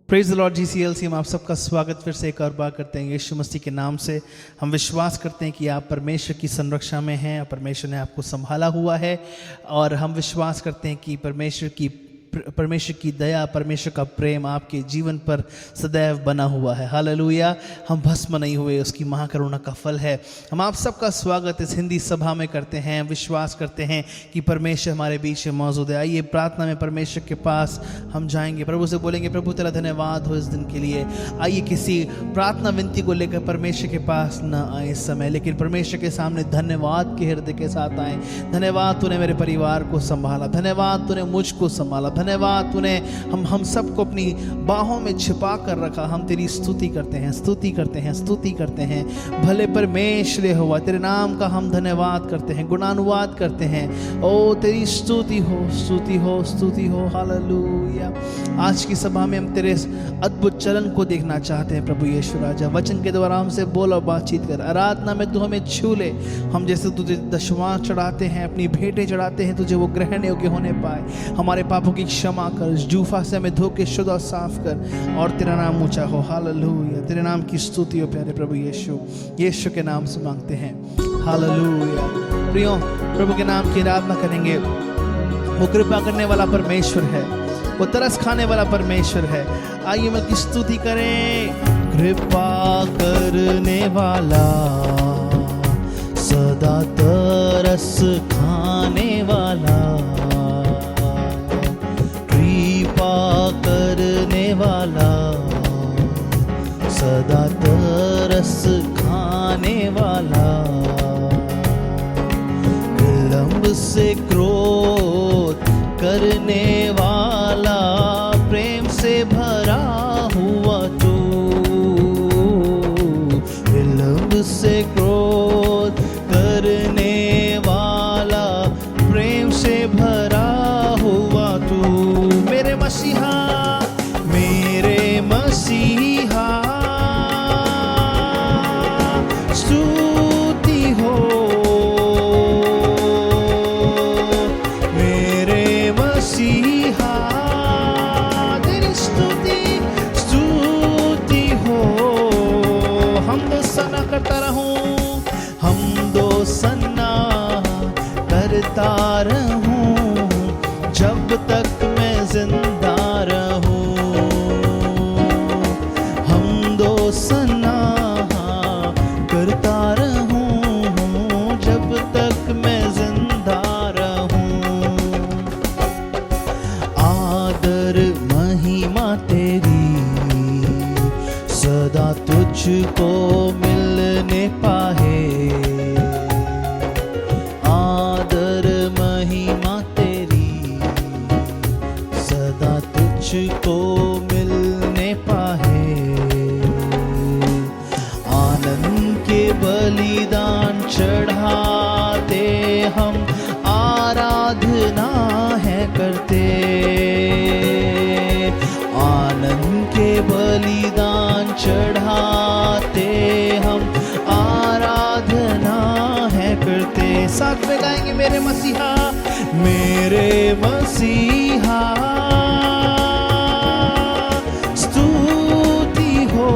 Praise the Lord जीसीएलसी में आप सबका स्वागत फिर से एक और बार करते हैं। यीशु मसीह के नाम से हम विश्वास करते हैं कि आप परमेश्वर की संरक्षा में हैं और परमेश्वर ने आपको संभाला हुआ है। और हम विश्वास करते हैं कि परमेश्वर की दया, परमेश्वर का प्रेम आपके जीवन पर सदैव बना हुआ है। हालेलुया। हम भस्म नहीं हुए, उसकी महाकरुणा का फल है। हम आप सबका स्वागत इस हिंदी सभा में करते हैं। विश्वास करते हैं कि परमेश्वर हमारे बीच में मौजूद है। आइए प्रार्थना में परमेश्वर के पास हम जाएंगे, प्रभु से बोलेंगे, प्रभु तेरा धन्यवाद हो इस दिन के लिए। आइए किसी प्रार्थना विनती को लेकर परमेश्वर के पास न आए इस समय, लेकिन परमेश्वर के सामने धन्यवाद के हृदय के साथ आए। धन्यवाद तूने मेरे परिवार को संभाला, धन्यवाद तूने मुझको संभाला, धन्यवाद तूने हम सबको अपनी बाहों में छिपा कर रखा। हम तेरी स्तुति करते हैं, स्तुति करते हैं, स्तुति करते हैं। भले परमेश्वर हुआ, तेरे नाम का हम धन्यवाद करते हैं, गुणानुवाद करते हैं। ओ तेरी स्तुति हो, स्तुति हो, स्तुति हो। हालेलुया। आज की सभा में हम तेरे अद्भुत चलन को देखना चाहते हैं। प्रभु यीशु राजा, वचन के द्वारा हमसे बोल और बातचीत कर। आराधना में तू हमें छू ले। हम जैसे तुझे दशवां चढ़ाते हैं, अपनी भेंटें चढ़ाते हैं, तुझे वो ग्रहण योग्य होने पाए। हमारे पापों की क्षमा कर, इस जूफा से हमें धो के शुद्ध और साफ कर, और तेरा नाम ऊंचा हो। हालेलुया। तेरे नाम की स्तुति हो प्यारे प्रभु यीशु। यीशु के नाम से मांगते हैं। हालेलुया। प्रियो, प्रभु के नाम की आराधना करेंगे। वो कृपा करने वाला परमेश्वर है, वो तरस खाने वाला परमेश्वर है। आइए मैं की स्तुति करें। कृपा करने वाला, सदा तरस खाने वाला, कृपा करने वाला, सदा तरस खाने वाला, विलंब से क्रोध करने वाला, प्रेम से भरा हुआ तू, विलंब से क्रोध करने वाला, प्रेम से भरा हुआ तू, मेरे मसीहा, मेरे मसीहा, स्तुति हो। मेरे मसीहा, तेरी स्तुति, स्तुति हो। हम दो सना करता रहूं, हम दो सना करता रहूं, जब तक मैं जिंदा रहूं। हम दो सना करता रहूं, जब तक मैं जिंदा रहूं। आदर महिमा तेरी सदा तुझको मिलने पाए। आदर महिमा तेरी सदा तुझको मिलने पाए। आनंद के बलिदान चढ़ाते हम, आराधना है करते। आनंद के बलिदान चढ़ाते हम, आराधना है करते। साथ में गाएंगे, मेरे मसीहा, मेरे मसीहा, स्तुति हो।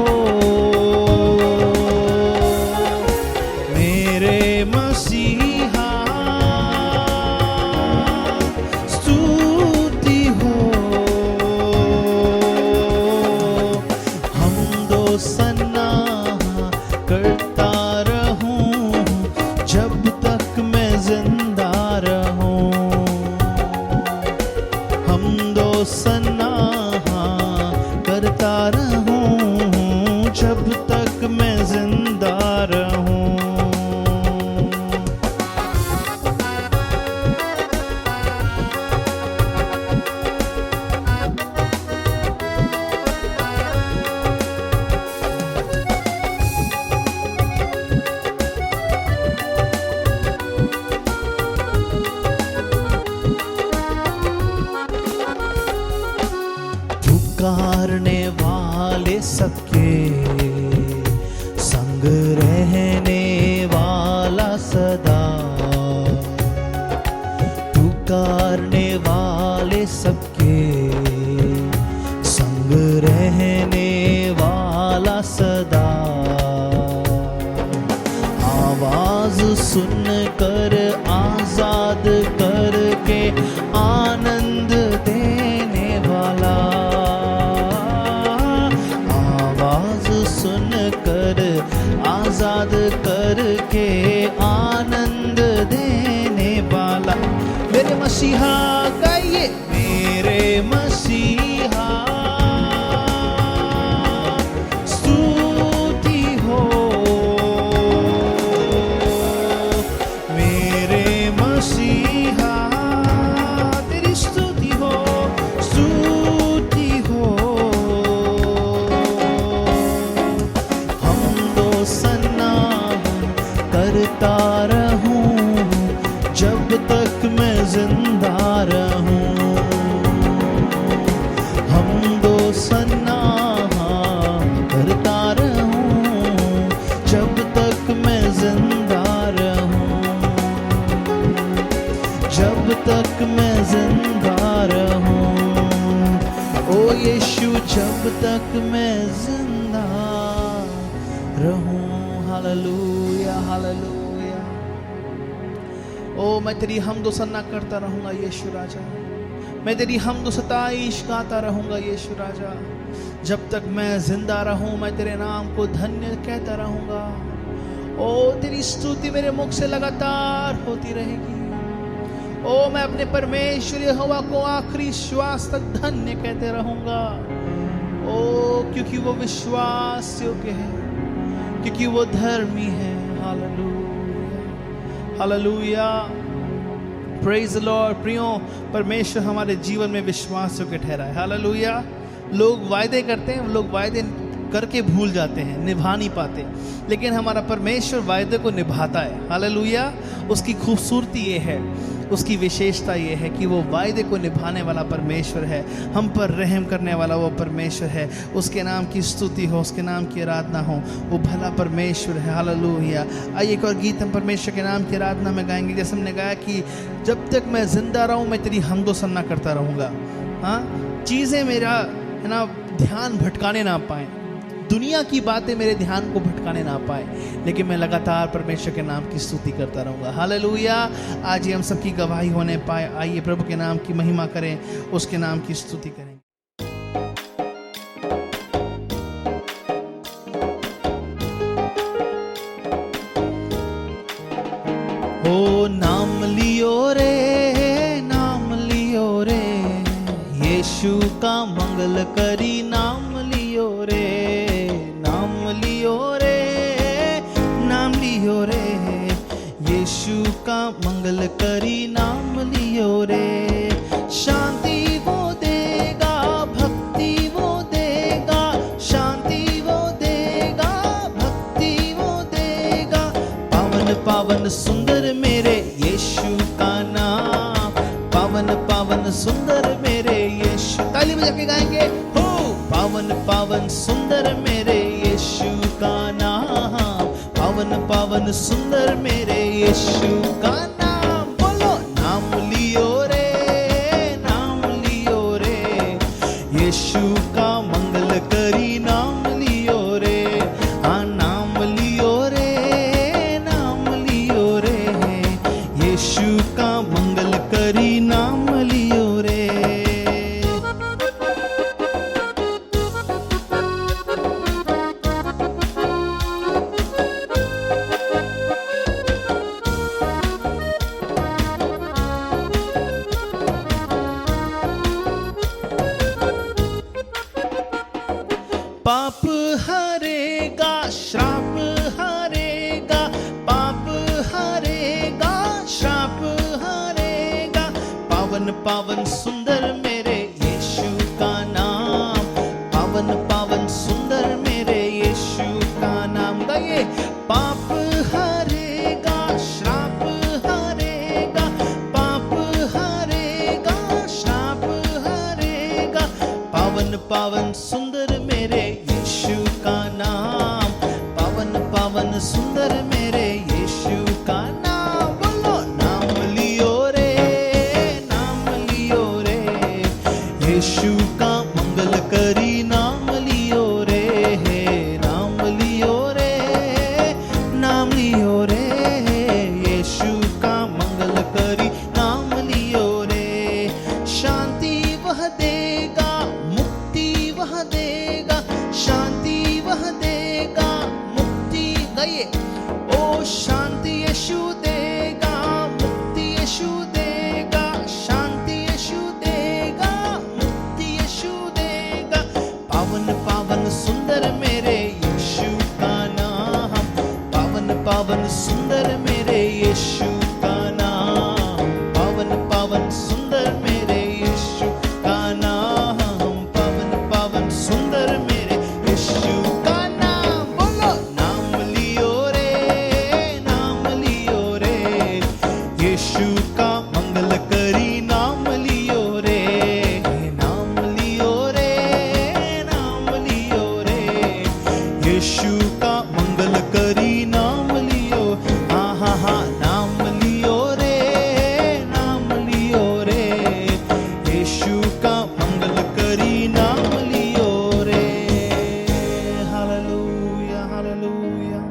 मेरे मसीहा, स्तुति हो। हम दो सना करता रहूं, जब तक मैं जिंदा रहूं। हम दो सना करता रहूं, जब तक मैं जिंदा रहूं। पुकारने वाले सबके संग रहने वाला सदा, पुकारने वाले सबके संग रहे आवाज सुनकर आजाद करके आनंद देने वाला मेरे मसीहा गाइए मेरे मसीहा स्तुति हो मेरे मसीहा तेरी स्तुति हो करता रहूं जब तक मैं जिंदा रहूं हमदो सना करता रहूं जब तक मैं जिंदा रहूं जब तक मैं जिंदा रहूं ओ यीशु जब तक मैं जिंदा रहूं हालेलुया हालेलुया ओ मैं तेरी हमदो सन्ना करता रहूंगा यीशु राजा मैं तेरी हमदो सताइश गाता रहूंगा यीशु राजा जब तक मैं जिंदा रहूं मैं तेरे नाम को धन्य कहता रहूंगा ओ तेरी स्तुति मेरे मुख से लगातार होती रहेगी ओ मैं अपने परमेश्वर यहोवा को आखिरी श्वास तक धन्य कहते रहूंगा ओ क्योंकि वो विश्वास योग्य है क्योंकि वो धर्मी है hallelujah hallelujah praise the Lord प्रियो परमेश्वर हमारे जीवन में विश्वास योग्य ठहरा है हालेलुया लोग वायदे करते हैं लोग वायदे करके भूल जाते हैं निभा नहीं पाते लेकिन हमारा परमेश्वर वायदे को निभाता है हालेलुया उसकी खूबसूरती ये है उसकी विशेषता ये है कि वो वायदे को निभाने वाला परमेश्वर है हम पर रहम करने वाला वो परमेश्वर है उसके नाम की स्तुति हो उसके नाम की आराधना हो वो भला परमेश्वर है हालेलुया आइए एक और गीत हम परमेश्वर के नाम की आराधना में गाएंगे जैसे हमने गाया कि जब तक मैं जिंदा रहूं मैं तेरी हमदो सन्ना करता रहूँगा हाँ चीज़ें मेरा है ना ध्यान भटकाने ना पाए दुनिया की बातें मेरे ध्यान को भटकाने ना पाए लेकिन मैं लगातार परमेश्वर के नाम की स्तुति करता रहूँगा हालेलुया आज ही हम सबकी गवाही होने पाए आइए प्रभु के नाम की महिमा करें उसके नाम की स्तुति करें ओ नाम लियो रे यीशु का मंगल करी नाम लियो रे यीशु का मंगल करी नाम लियो रे शांति वो देगा भक्ति वो देगा शांति वो देगा भक्ति वो देगा पावन पावन सुंदर मेरे यीशु का नाम पावन पावन सुंदर मेरे यीशु ताली बजा के गाएंगे हो पावन पावन सुंदर मेरे यीशु का नाम पावन पावन सुंदर मेरे यीशु का नाम बोलो नाम लियो रे यीशु का मंगल करी नाम लियो रे हाँ नाम लियो रे यीशु का मंगल करी नाम लियो रे पाप हरेगा श्राप हरेगा पाप हरेगा श्राप हरेगा पावन पावन सुंदर मेरे यीशु का नाम पावन पावन सुंदर मेरे यीशु का नाम गाइए पाप हरेगा श्राप हरेगा पाप हरेगा श्राप हरेगा पावन पावन सुंदर मेरे यीशु का नाम पावन पावन सुंदर मेरे यीशु का नाम बोलो नाम लियो रे यीशु का मंगल करी नाम लियो रे नाम लियो रे यीशु का मंगल करी नाम लियो रे शांति वह देगा मुक्ति वह देगा शांति वह गाइए। ओ शांति यीशु देगा, मुक्ति यीशु देगा, शांति यीशु देगा, मुक्ति यीशु देगा। पावन पावन सुंदर मेरे यीशु का नाम, पावन पावन सुंदर मेरे यीशु का नाम, पावन पावन सुंदर मेरे यीशु का नाम, पावन पावन सुंदर मेरे यीशु का नाम। बोलो नाम लियो रे, नाम लियो रे, यीशु का मंगल करी नाम लियो रे, नाम लियो रे, नाम लियो रे, यीशु का मंगल करी नाम लियो। हाँ हाँ हाँ, नाम लियो रे, नाम लियो रे, यीशु का मंगल करी नाम लियो रे। Hallelujah hallelujah.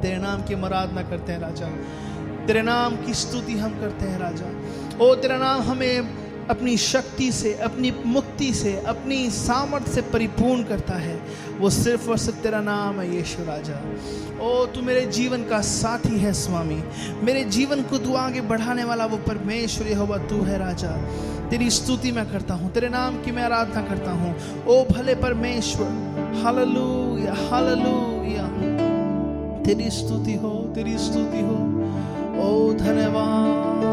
तेरे नाम की आराधना करते हैं राजा, तेरे नाम की स्तुति हम करते हैं राजा। ओ तेरा नाम हमें अपनी शक्ति से, अपनी मुक्ति से, अपनी सामर्थ्य से परिपूर्ण करता है। वो सिर्फ और सिर्फ तेरा नाम है यीशु राजा। ओ तू मेरे जीवन का साथी है स्वामी, मेरे जीवन को तू आगे बढ़ाने वाला वो परमेश्वर यहोवा तू है राजा। तेरी स्तुति मैं करता हूँ, तेरे नाम की मैं आराधना करता हूँ। ओ भले परमेश्वर, हालेलुया हालेलुया। तेरी स्तुति हो, तेरी स्तुति हो। ओ धन्यवाद।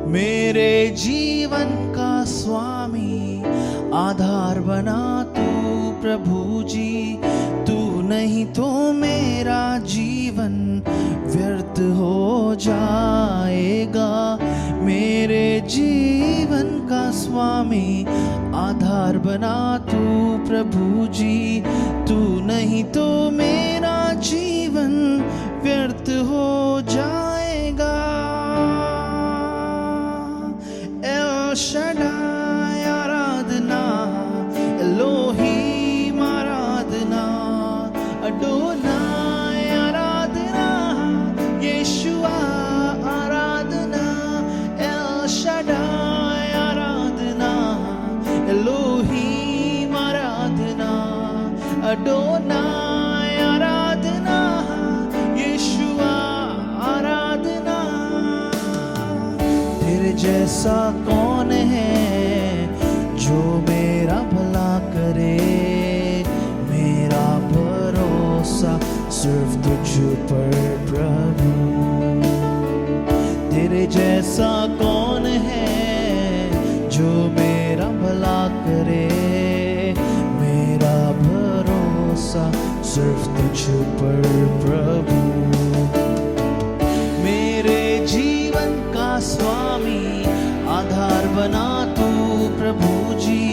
मेरे जीवन का स्वामी आधार बना तू प्रभु जी, तू नहीं तो मेरा जीवन व्यर्थ हो जाएगा। मेरे जीवन का स्वामी आधार बना तू प्रभु जी, तू नहीं तो मेरा जीवन व्यर्थ हो जाएगा। एल शडाय आराधना, एलोहीम आराधना, अडोनाय आराधना, यीशुआ आराधना। एल शडाय आराधना, एलोहीम आराधना, अडोनाय आराधना, यीशुआ आराधना। तेरे जैसा कौन है जो मेरा भला करे, मेरा भरोसा सिर्फ तुझ पर प्रभु। तेरे जैसा कौन है जो मेरा भला करे, मेरा भरोसा सिर्फ तुझ पर प्रभु। मेरे जीवन का स्वामी आधार बना तू प्रभु जी,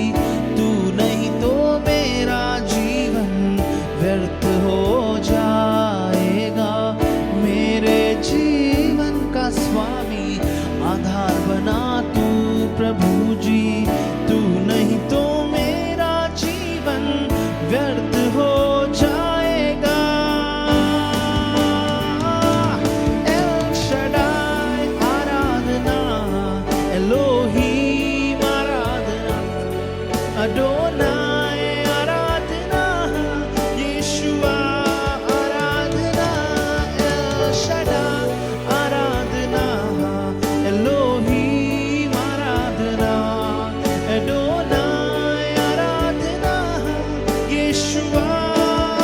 तू नहीं तो मेरा जीवन व्यर्थ हो जाएगा। मेरे जीवन का स्वामी आधार बना तू प्रभु जी, तू नहीं तो मेरा जीवन व्यर्थ हो जाएगा। एल शडाय आराधना, एलोहीम आराधना, अडोनाय आराधना, यीशुआ आराधना। एल शडाय आराधना, एलोहीम आराधना, अडोनाय आराधना, यीशुआ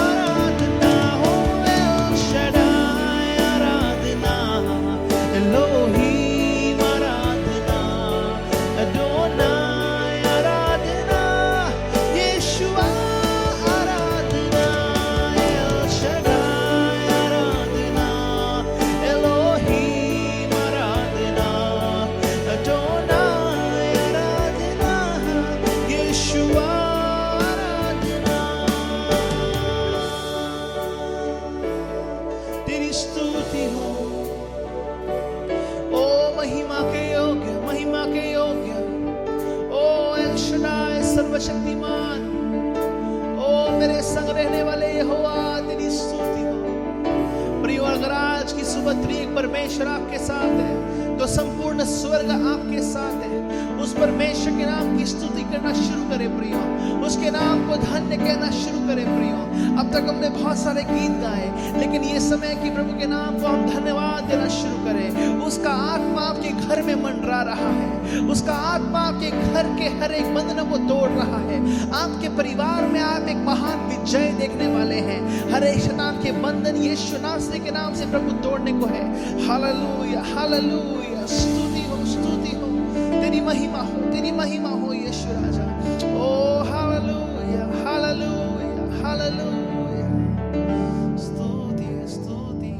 आराधना। हो एल शडाय आराधना, एलोहीम आराधना, अडोनाय आराधना, यीशुआ आराधना। एल शडाय आराधना, एलोहीम आराधना, अडोनाय आराधना, यीशुआ आराधना। तेरी स्तुति हो, ओ महिमा के योग्य, महिमा के योग्य। ओ एल शडाय सर्वशक्तिमान, ओ मेरे संग रहने वाले यहोवा तेरी स्तुति हो। प्रियो, अगर आज की सुबह एक परमेश्वर आपके साथ है तो संपूर्ण स्वर्ग आपके साथ है। उस परमेश्वर के नाम की स्तुति करना शुरू करें प्रियो, उसके नाम को धन्य कहना शुरू करें प्रियो। अब तक हमने बहुत सारे गीत गाए, लेकिन ये समय कि प्रभु के नाम को हम धन्यवाद देना शुरू करें। उसका आत्मा आपके घर में मंडरा रहा है, उसका आत्मा आपके घर के हर एक बंधनों को तोड़ रहा है। आपके परिवार में आप एक महान विजय देखने वाले हैं। हर एक शैतान के बंधन यीशु नासरी के नाम से प्रभु तोड़ने को है। हालेलुया, हालेलुया, स्तुति हो, स्तुति हो, तेरी महिमा हो, तेरी महिमा हो यीशु राजा। ओ हालेलुया, हालेलुया, हालेलुया, स्तुति, स्तुति,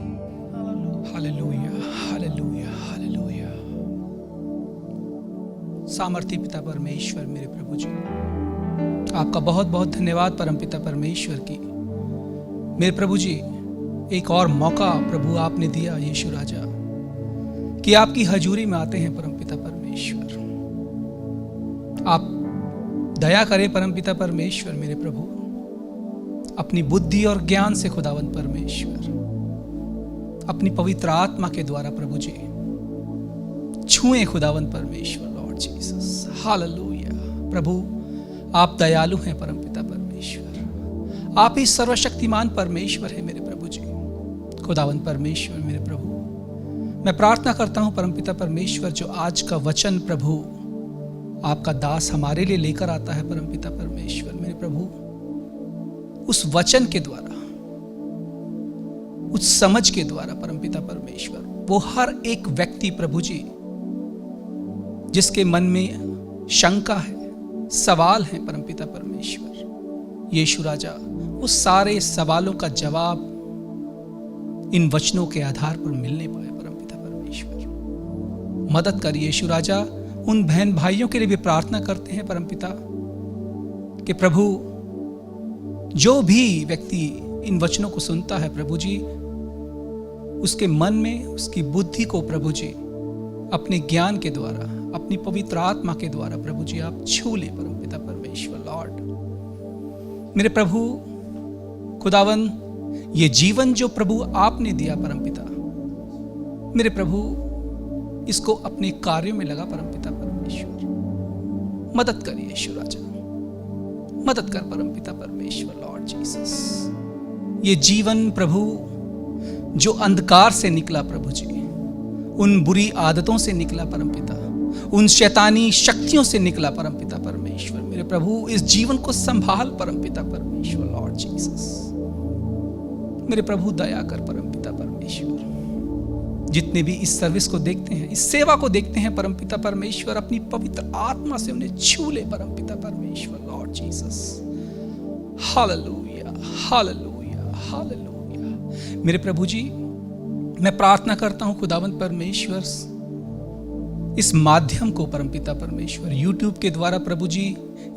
हालेलुया, हालेलुया, हालेलुया। सामर्थी पिता परमेश्वर मेरे प्रभु जी, आपका बहुत बहुत धन्यवाद परमपिता परमेश्वर की। मेरे प्रभु जी, एक और मौका प्रभु आपने दिया यीशु राजा कि आपकी हजूरी में आते हैं परमपिता परमेश्वर। आप दया करें परमपिता परमेश्वर मेरे प्रभु, अपनी बुद्धि और ज्ञान से खुदावंद परमेश्वर, अपनी पवित्र आत्मा के द्वारा प्रभु जी छुएं खुदावंद परमेश्वर। Lord Jesus, hallelujah. प्रभु आप दयालु हैं परमपिता परमेश्वर, आप ही सर्वशक्तिमान परमेश्वर है मेरे प्रभु जी। खुदावंद परमेश्वर मेरे प्रभु, मैं प्रार्थना करता हूं परमपिता परमेश्वर, जो आज का वचन प्रभु आपका दास हमारे लिए लेकर आता है परमपिता परमेश्वर मेरे प्रभु, उस वचन के द्वारा, उस समझ के द्वारा परमपिता परमेश्वर, वो हर एक व्यक्ति प्रभु जी जिसके मन में शंका है, सवाल है परमपिता परमेश्वर यीशु राजा, उस सारे सवालों का जवाब इन वचनों के आधार पर मिलने पाए परमपिता परमेश्वर। मदद करिए यीशु राजा। उन बहन भाइयों के लिए भी प्रार्थना करते हैं परमपिता कि प्रभु, जो भी व्यक्ति इन वचनों को सुनता है प्रभु जी, उसके मन में, उसकी बुद्धि को प्रभु जी अपने ज्ञान के द्वारा, अपनी पवित्र आत्मा के द्वारा प्रभु जी आप छू ले परमपिता परमेश्वर। लॉर्ड मेरे प्रभु खुदावन, ये जीवन जो प्रभु आपने दिया परमपिता मेरे प्रभु, इसको अपने कार्यों में लगा परमपिता परमेश्वर। मदद करिए यीशु राजा, मदद कर परमपिता परमेश्वर। लॉर्ड जीसस, ये जीवन प्रभु जो अंधकार से निकला प्रभु जी, उन बुरी आदतों से निकला परमपिता, उन शैतानी शक्तियों से निकला परमपिता परमेश्वर मेरे प्रभु, इस जीवन को संभाल परमपिता परमेश्वर। लॉर्ड जीसस मेरे प्रभु, दया कर परमपिता परमेश्वर। जितने भी इस सर्विस को देखते हैं, इस सेवा को देखते हैं परमपिता परमेश्वर, अपनी पवित्र आत्मा से उन्हें छू ले परमपिता परमेश्वर। Lord Jesus, hallelujah, hallelujah, hallelujah. मेरे प्रभु जी, मैं प्रार्थना करता हूं खुदावंत परमेश्वर, इस माध्यम को परमपिता परमेश्वर यूट्यूब के द्वारा प्रभु जी,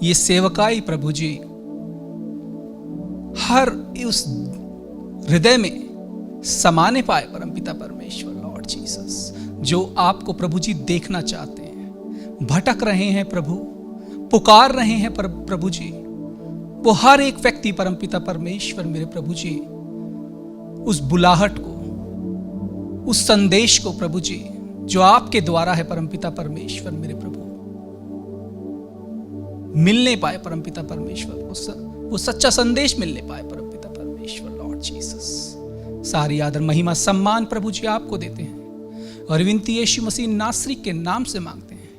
ये सेवकाई प्रभु जी हर उस हृदय में समाने पाए परमपिता परमेश्वर। लॉर्ड जीसस, जो आपको प्रभु जी देखना चाहते हैं, भटक रहे हैं प्रभु, पुकार रहे हैं प्रभु जी, वो हर एक व्यक्ति परमपिता परमेश्वर मेरे प्रभु जी उस बुलाहट को, उस संदेश को प्रभु जी जो आपके द्वारा है परमपिता परमेश्वर मेरे प्रभु, मिलने पाए परमपिता परमेश्वर, वो सच्चा संदेश मिलने पाए परमपिता परमेश्वर। लॉर्ड जीसस, सारी आदर महिमा सम्मान प्रभु जी आपको देते हैं और विनती यीशु मसीह नासरी के नाम से मांगते हैं,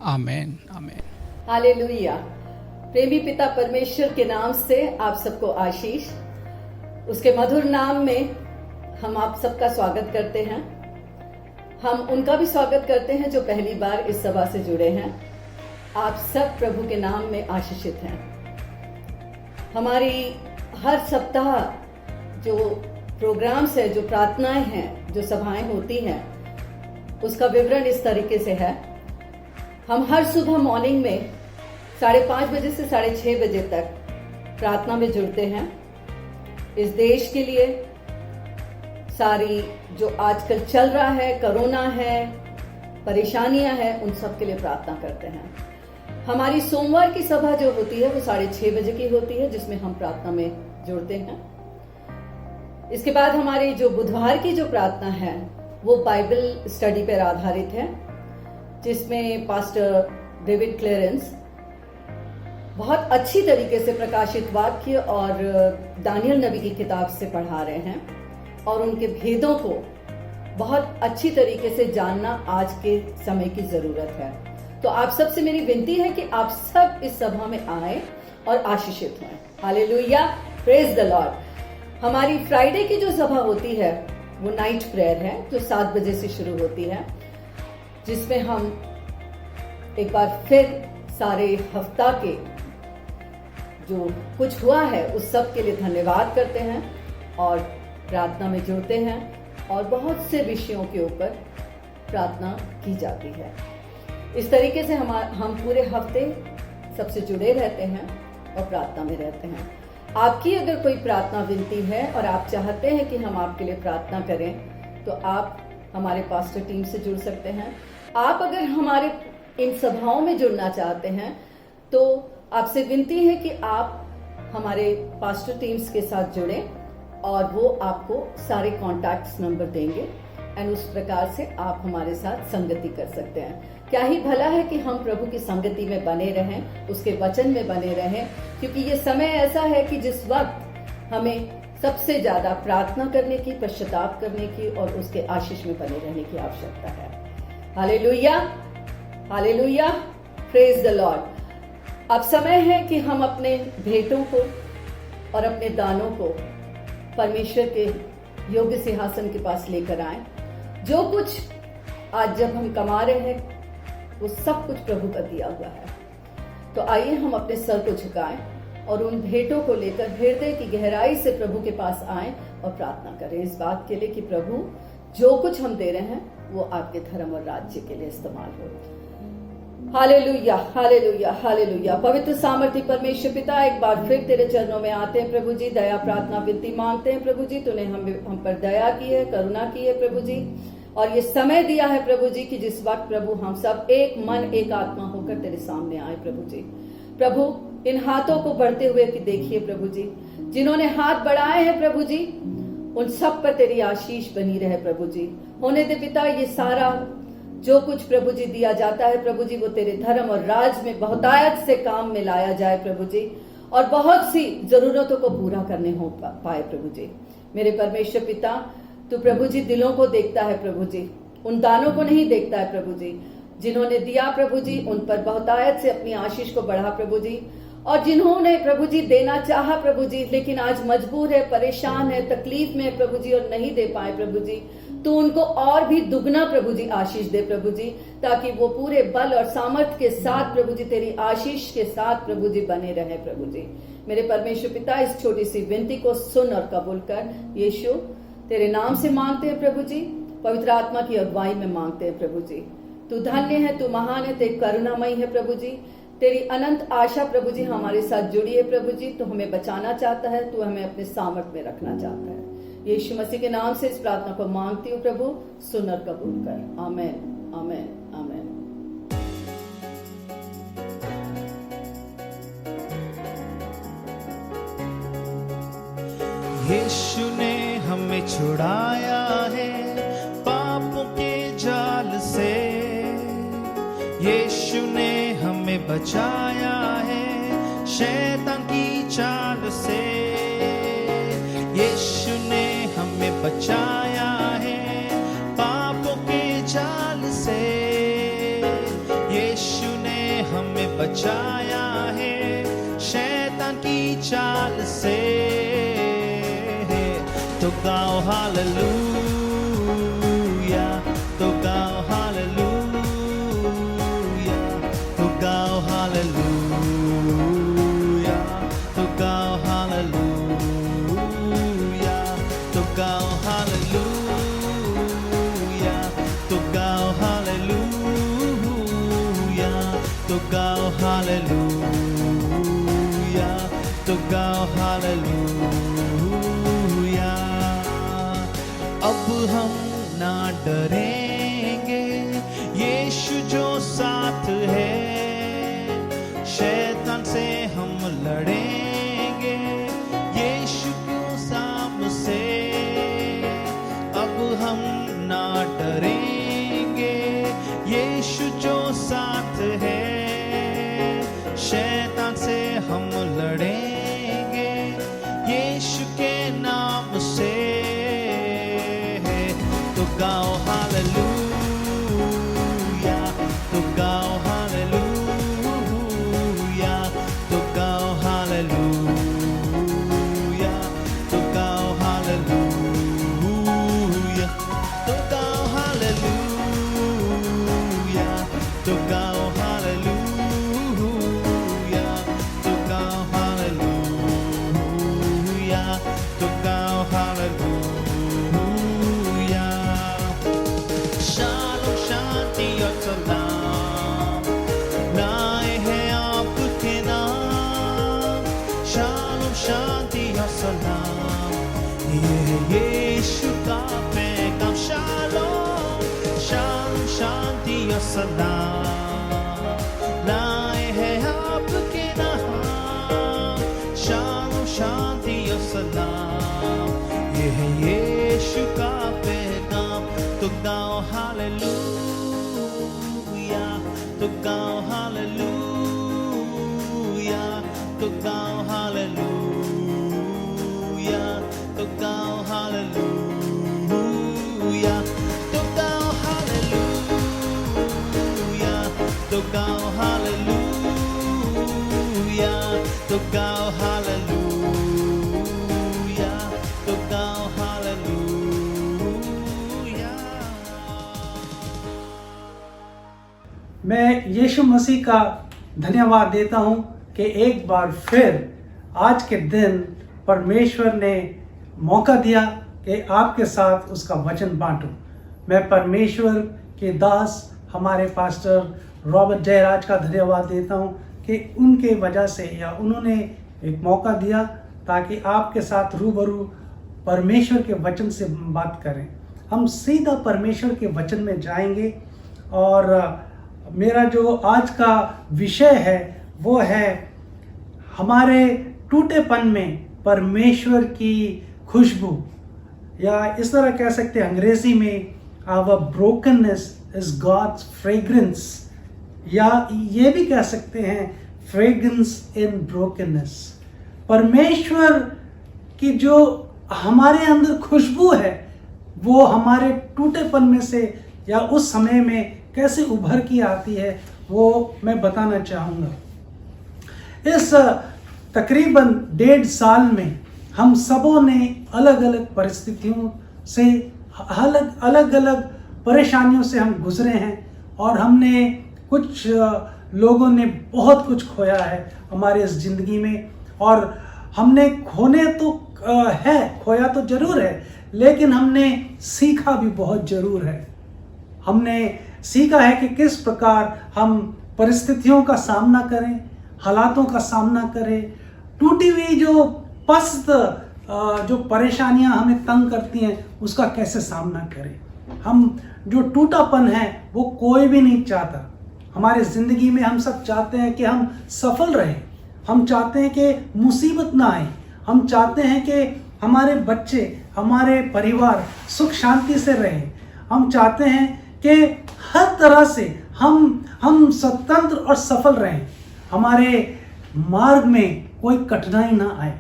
आमेन, आमेन। हालेलुया। प्रेमी पिता परमेश्वर के नाम से आप सबको आशीष, उसके मधुर नाम में हम आप सबका स्वागत करते हैं। हम उनका भी स्वागत करते हैं जो पहली बार इस सभा से जुड़े हैं। आप सब प्रभु के नाम में आशीषित हैं। हमारी हर सप्ताह जो प्रोग्राम्स है, जो प्रार्थनाएं हैं, जो सभाएं होती हैं, उसका विवरण इस तरीके से है। हम हर सुबह मॉर्निंग में 5:30 बजे से 6:30 बजे तक प्रार्थना में जुड़ते हैं। इस देश के लिए, सारी जो आजकल चल रहा है, कोरोना है, परेशानियां हैं, उन सब के लिए प्रार्थना करते हैं। हमारी सोमवार की सभा जो होती है वो 6:30 बजे की होती है, जिसमें हम प्रार्थना में जुड़ते हैं। इसके बाद हमारी जो बुधवार की जो प्रार्थना है वो बाइबल स्टडी पर आधारित है, जिसमें पास्टर डेविड क्लेरेंस बहुत अच्छी तरीके से प्रकाशित वाक्य और दानियल नबी की किताब से पढ़ा रहे हैं और उनके भेदों को बहुत अच्छी तरीके से जानना आज के समय की जरूरत है। तो आप सबसे मेरी विनती है कि आप सब इस सभा में आए और आशीषित हों। Hallelujah, praise the Lord. हमारी फ्राइडे की जो सभा होती है वो नाइट प्रेयर है, जो 7 बजे से शुरू होती है, जिसमें हम एक बार फिर सारे हफ्ता के जो कुछ हुआ है उस सब के लिए धन्यवाद करते हैं और प्रार्थना में जुड़ते हैं और बहुत से विषयों के ऊपर प्रार्थना की जाती है। इस तरीके से हम पूरे हफ्ते सबसे जुड़े रहते हैं और प्रार्थना में रहते हैं। आपकी अगर कोई प्रार्थना विनती है और आप चाहते हैं कि हम आपके लिए प्रार्थना करें तो आप हमारे पास्टर टीम से जुड़ सकते हैं। आप अगर हमारे इन सभाओं में जुड़ना चाहते हैं तो आपसे विनती है कि आप हमारे पास्टर टीम्स के साथ जुड़ें और वो आपको सारे कॉन्टैक्ट्स नंबर देंगे एंड उस प्रकार से आप हमारे साथ संगति कर सकते हैं। क्या ही भला है कि हम प्रभु की संगति में बने रहें, उसके वचन में बने रहें, क्योंकि ये समय ऐसा है कि जिस वक्त हमें सबसे ज्यादा प्रार्थना करने की, पश्चाताप करने की और उसके आशीष में बने रहने की आवश्यकता है। Hallelujah, hallelujah, praise the Lord. अब समय है कि हम अपने भेंटों को और अपने दानों को परमेश्वर के योग्य सिंहासन के पास लेकर आएं। जो कुछ आज जब हम कमा रहे हैं वो सब कुछ प्रभु का दिया हुआ है। तो आइए हम अपने सर को झुकाएं और उन भेंटों को लेकर हृदय की गहराई से प्रभु के पास आएं और प्रार्थना करें इस बात के लिए कि प्रभु जो कुछ हम दे रहे हैं वो आपके धर्म और राज्य के लिए इस्तेमाल हो। Hallelujah, hallelujah, hallelujah. पवित्र सामर्थी परमेश्वर पिता, एक बार फिर तेरे चरणों में आते हैं प्रभु जी, दया प्रार्थना विनती मांगते हैं प्रभु जी। तूने हम पर दया की है, करुणा की है प्रभु जी, और ये समय दिया है प्रभु जी कि जिस वक्त प्रभु हम सब एक मन एक आत्मा होकर तेरे सामने आए प्रभु जी। प्रभु इन हाथों को बढ़ते हुए कि देखिए प्रभु जी, जिन्होंने हाथ बढ़ाए हैं प्रभु जी उन सब पर तेरी आशीष बनी रहे प्रभु जी। होने दे पिता, ये सारा जो कुछ प्रभु जी दिया जाता है प्रभु जी वो तेरे धर्म और राज में बहुतायत से काम में लाया जाए प्रभु जी, और बहुत सी जरूरतों को पूरा करने हो पाए प्रभु जी। मेरे परमेश्वर पिता, तू प्रभु जी दिलों को देखता है प्रभु जी, उन दानों को नहीं देखता है प्रभु जी। जिन्होंने दिया प्रभु जी उन पर बहुतायत से अपनी आशीष को बढ़ा प्रभु जी, और जिन्होंने प्रभु जी देना चाहा प्रभु जी लेकिन आज मजबूर है, परेशान है, तकलीफ में है प्रभु जी और नहीं दे पाए प्रभु जी, तू उनको और भी दुगना प्रभु जी आशीष दे प्रभु जी, ताकि वो पूरे बल और सामर्थ के साथ प्रभु जी तेरी आशीष के साथ प्रभु जी बने रहे प्रभु जी। मेरे परमेश्वर पिता, इस छोटी सी विनती को सुन और कबूल कर। यीशु तेरे नाम से मांगते हैं प्रभु जी, पवित्र आत्मा की अगुवाई में मांगते हैं प्रभु जी। तू धन्य है, तू महान है, तेरी करुणामयी है प्रभु जी। तेरी अनंत आशा प्रभु जी हमारे साथ जुड़ी है प्रभु जी। तू हमें बचाना चाहता है, तू हमें अपने सामर्थ में रखना चाहता है। यीशु मसीह के नाम से इस प्रार्थना को मांगती हूँ प्रभु, सुन और कबूल कर। आमेन, आमेन, आमेन। यीशु ने हमें छुड़ाया है पापों के जाल से, यीशु ने हमें बचाया है शैतान की चाल से, यीशु ने हमें बचाया है पापों के जाल से, यीशु ने हमें बचाया है शैतान की चाल से। तो गाओ हालेलुया, तो गाओ हालेलुया, तो गाओ हालेलुया, तो गाओ हालेलुया, तो गाओ हालेलुया, तो गाओ हालेलुया, तो गाओ हालेलुया, तो गाओ हालेलुया। अब हम ना डरेंगे, यीशु जो साथ है, शैतान से हम लड़ेंगे यीशु के सामने से। अब हम ना तो गाओ हालेलुया। शालोम शांति और सलाम लाए हैं आपके नाम। शालोम शांति और सलाम ये है यीशु का पैगाम। शालोम शालोम शांति और सलाम लाए हैं आपके नाम। शालोम शांति और सलाम ये है यीशु का पैगाम। तो गाओ हालेलुया, तो गाओ हालेलुया, तो गाओ हालेलुया, तो गाओ हालेलुया, तो गाओ हालेलुया, तो गाओ हालेलुया, तो गाओ हालेलुया, तो गाओ हालेलुया। मैं यीशु मसीह का धन्यवाद देता हूं कि एक बार फिर आज के दिन परमेश्वर ने मौका दिया कि आपके साथ उसका वचन बांटूं। मैं परमेश्वर के दास हमारे पास्टर रॉबर्ट जयराज का धन्यवाद देता हूं कि उनके वजह से या उन्होंने एक मौका दिया ताकि आपके साथ रूबरू परमेश्वर के वचन से बात करें। हम सीधा परमेश्वर के वचन में जाएंगे और मेरा जो आज का विषय है वो है हमारे टूटेपन में परमेश्वर की खुशबू, या इस तरह कह सकते हैं अंग्रेजी में our brokenness is God's fragrance, या ये भी कह सकते हैं फ्रेग्रेंस इन ब्रोकननेस। परमेश्वर की जो हमारे अंदर खुशबू है वो हमारे टूटेपन में से या उस समय में कैसे उभर की आती है वो मैं बताना चाहूँगा। इस तकरीबन 1.5 साल में हम सबों ने अलग अलग परिस्थितियों से अलग अलग परेशानियों से हम गुजरे हैं और हमने कुछ लोगों ने बहुत कुछ खोया है हमारे इस ज़िंदगी में, और हमने खोया तो जरूर है, लेकिन हमने सीखा भी बहुत ज़रूर है। हमने सीखा है कि किस प्रकार हम परिस्थितियों का सामना करें, हालातों का सामना करें, टूटी हुई जो पस्त जो परेशानियां हमें तंग करती हैं उसका कैसे सामना करें। हम जो टूटापन है वो कोई भी नहीं चाहता हमारे ज़िंदगी में। हम सब चाहते हैं कि हम सफल रहें, हम चाहते हैं कि मुसीबत ना आए, हम चाहते हैं कि हमारे बच्चे, हमारे परिवार सुख शांति से रहें, हम चाहते हैं कि हर तरह से हम स्वतंत्र और सफल रहें, हमारे मार्ग में कोई कठिनाई ना आए।